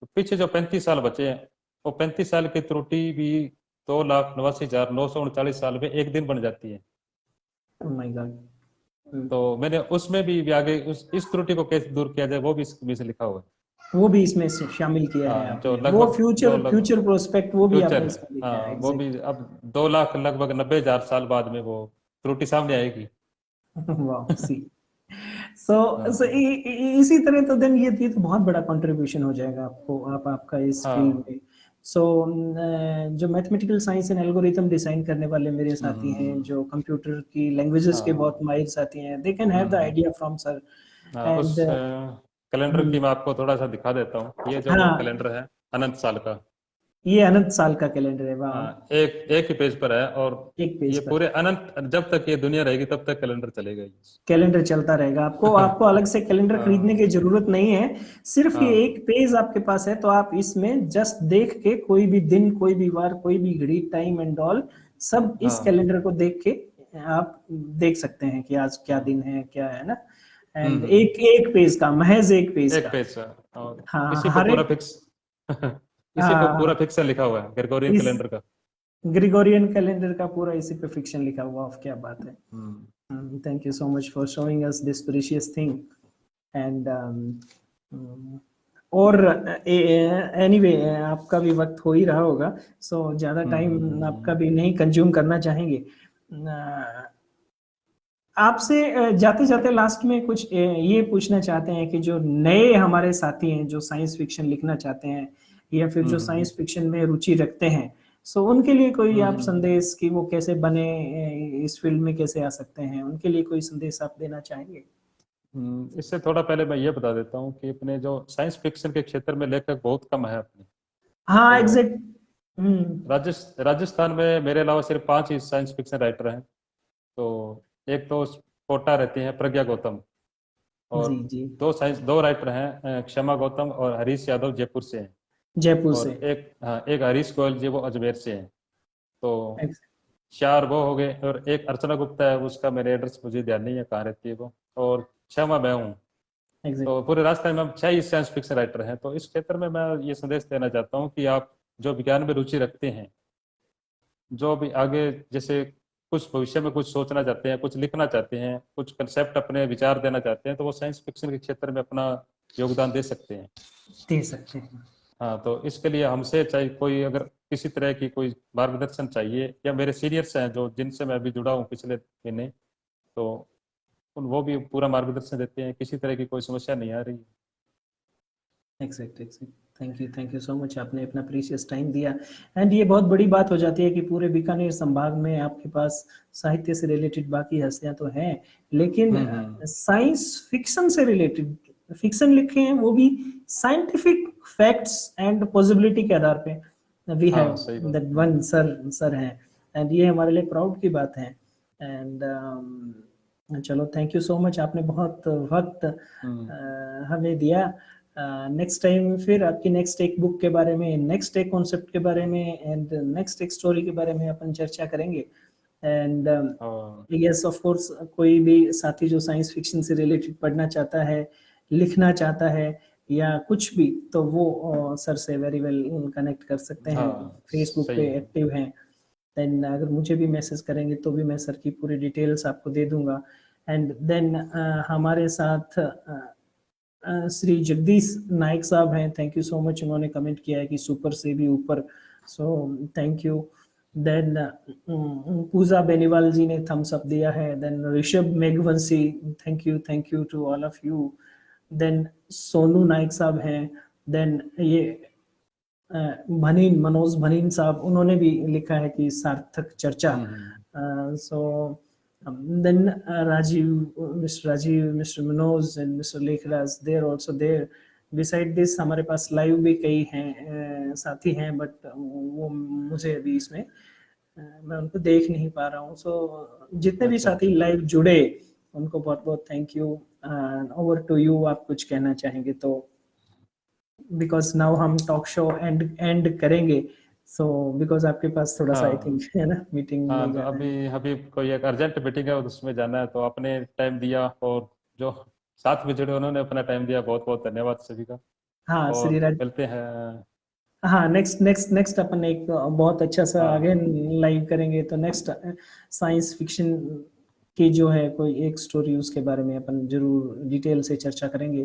तो पीछे जो 35 साल बचे हैं, वो 35 साल की त्रुटि भी 2,89,939 साल में एक दिन बन जाती है। My God. तो मैंने उसमें भी आगे इस त्रुटि को कैसे दूर किया जाए वो भी इसमें से लिखा हुआ है। वो भी इसमें से शामिल किया है हाँ, जो आपने, वो लगभग जो फ्यूचर लग फ्यूचर प्रोस्पेक्ट वो भी फ्यूचर आपने है, इसमें लिखा हाँ है। वो भी अब 2 लाख लगभग 90,000 साल बाद में वो त्रुटि सामने आएगी। वाह सी। सो हाँ इसी तरह तो देन ये तो बहुत बड़ा कंट्रीब्यूशन हो जाएगा आपको, आपका इस फील्ड हाँ। में। सो जो mathematical science and algorithm design करने वाले मेरे साथी हैं, हम्म, जो कंप्यूटर की लैंग्वेजेस के बहुत हाँ माहिर साथी हैं, they can have the hmm, idea from sir. हाँ उस एंड कैलेंडर की मैं आपको थोड़ा सा दिखा देता हूँ। ये जो हाँ, कैलेंडर है अनंत साल का, ये अनंत साल का कैलेंडर है। वाह। हाँ एक एक ही पेज पर है, और एक पेज ये पर पूरे अनंत, जब तक ये दुनिया रहेगी तब तक कैलेंडर चलेगा ये। कैलेंडर चलता रहेगा। आपको आपको अलग से कैलेंडर खरीदने की हाँ जरूरत नहीं है। सिर्फ ये एक हाँ पेज आपके पास है, तो आप इसमें जस्ट देख के कोई भी दिन, कोई भी वार, कोई भी घड़ी, टाइम एंड ऑल सब इस हाँ कैलेंडर को देख के आप देख सकते हैं कि आज क्या हाँ। दिन है, क्या है ना। एंड हम्म, एक एक पेज का, महज एक पेज एक का। पेज है, और हाँ इसी पर हर पूरा एक। फिक्स इसी पर पूरा हाँ, फिक्स लिखा हुआ है ग्रेगोरियन इस कैलेंडर का। ग्रिगोरियन कैलेंडर का पूरा इसी पे फिक्शन लिखा हुआ। ऑफ क्या बात है। Hmm thank you so much for showing us this precious thing. And और एनीवे आपका भी वक्त हो ही रहा होगा, सो ज़्यादा टाइम आपका हम्म भी नहीं कंज्यूम करना चाहेंगे। आपसे जाते जाते लास्ट में कुछ ये पूछना चाहते हैं कि जो नए हमारे साथी हैं, जो साइंस फिक्शन लिखना चाहते हैं या फिर जो हम्म साइंस फिक्शन में रुचि रखते हैं, सो उनके लिए कोई आप हम्म संदेश कि वो कैसे बने, इस फील्ड में कैसे आ सकते हैं, उनके लिए कोई संदेश आप देना चाहेंगे? इससे थोड़ा पहले मैं ये बता देता हूँ कि अपने जो साइंस फिक्शन के क्षेत्र में लेखक बहुत कम है अपने। हाँ तो एग्जैक्ट। हम्म। राजस्थान में मेरे अलावा सिर्फ 5 ही साइंस फिक्शन राइटर हैं। तो एक तो कोटा रहती हैं प्रज्ञा गौतम, और जी जी। दो राइटर हैं, क्षमा गौतम और हरीश यादव जयपुर से हैं। जयपुर और से। एक हरीश गोयल जी वो अजमेर से हैं। तो Ex- 4 वो हो गए, और एक अर्चना गुप्ता है, उसका मेरे एड्रेस मुझे ध्यान नहीं है कहाँ रहती है वो, और क्षमा मैं हूँ। एग्जैक्ट। तो पूरे राजस्थान में हम 6 ही साइंस फिक्शन राइटर हैं। तो इस क्षेत्र में मैं ये संदेश देना चाहता हूँ कि आप जो विज्ञान में रुचि रखते हैं, जो भी आगे जैसे कुछ भविष्य में कुछ सोचना चाहते हैं, कुछ लिखना चाहते हैं, कुछ कंसेप्ट अपने विचार देना चाहते हैं, तो वो साइंस फिक्शन के क्षेत्र में अपना योगदान दे सकते हैं। दे सकते हैं। हाँ, तो इसके लिए हमसे चाहे कोई अगर किसी तरह की कोई मार्गदर्शन चाहिए, या मेरे सीनियर्स हैं जो जिनसे मैं अभी जुड़ा हूँ पिछले महीने, तो वो भी पूरा मार्गदर्शन देते हैं, किसी तरह की कोई समस्या नहीं आ रही। Exact exact. Thank you so much, आपने अपना प्रीशियस टाइम दिया। एंड ये बहुत बड़ी बात हो जाती है कि पूरे बीकानेर संभाग में आपके पास साहित्य से रिलेटेड बाकी हस्तियां तो हैं, लेकिन हम्म। साइंस फिक्शन से रिलेटेड फिक्शन लिखे हैं, वो भी साइंटिफिक फैक्ट्स एंड पॉसिबिलिटी के आधार पे। वी हाँ हैव सही बात। दैट वन सर हैं। एंड ये हमारे लिए प्राउड की बात है। एंड चलो थैंक यू सो मच, आपने बहुत वक्त हम्म हमें दिया। नेक्स्ट टाइम फिर आपकी नेक्स्ट एक बुक के बारे में, नेक्स्ट एक कॉन्सेप्ट के बारे में एंड नेक्स्ट एक स्टोरी के बारे में अपन चर्चा करेंगे। एंड और यस ऑफ कोर्स, कोई भी साथी जो साइंस फिक्शन से रिलेटेड पढ़ना चाहता है, लिखना चाहता है या कुछ भी, तो वो सर से वेरी वेल कनेक्ट कर सकते हैं। हाँ फेसबुक सही पे है। एक्टिव हैं। देन अगर मुझे भी मैसेज करेंगे तो भी मैं सर की पूरी डिटेल्स आपको दे दूंगा। एंड देन हमारे साथ श्री जगदीश नाइक साहब हैं। थैंक यू सो मच, उन्होंने कमेंट किया है कि सुपर से भी ऊपर। So thank you. Then Pooja Beniwal ji ने थम्स अप दिया है। Then Rishabh Meghvanshi, thank you to all of you. Then Sonu Naik साहब हैं। देन ये भनीन, मनोज भनीन साहब, उन्होंने भी लिखा है कि सार्थक चर्चा। So then mister Rajiv, mister Manoj and mister Lekhraj, they are also there. Beside this हमारे पास लाइव भी कई हैं साथी हैं, बट वो मुझे अभी इसमें मैं उनको देख नहीं पा रहा हूँ। सो जितने भी अच्छा साथी लाइव जुड़े उनको बहुत बहुत thank you. Over to you, आप कुछ कहना चाहेंगे तो, बिकॉज नाउ हम टॉक शो एंड करेंगे। सो बिकॉज आपके पास थोड़ा सा आई हाँ थिंक है ना, मीटिंग हाँ, में तो जाना है। अभी अभी कोई एक अर्जेंट मीटिंग है उसमें जाना है, तो आपने टाइम दिया और जो साथ में जुड़े उन्होंने अपना टाइम दिया, बहुत बहुत धन्यवाद सभी का। हाँ और श्रीराज, मिलते हैं। हाँ नेक्स्ट नेक्स्ट नेक्स्ट अपन एक बहुत अच्छा सा आगे हाँ लाइव करेंगे, तो नेक्स्ट साइंस फिक्शन की जो है कोई एक स्टोरी, उसके बारे में अपन जरूर डिटेल से चर्चा करेंगे।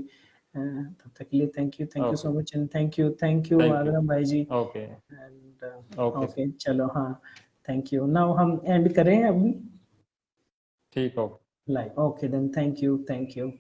तब तक के लिए thank you okay, so much and thank you thank you. Agaram भाई ji. Okay and okay sir, okay चलो, हाँ थैंक यू। नाउ हम एंड करें अभी ठीक हो। Live. Okay then, thank you.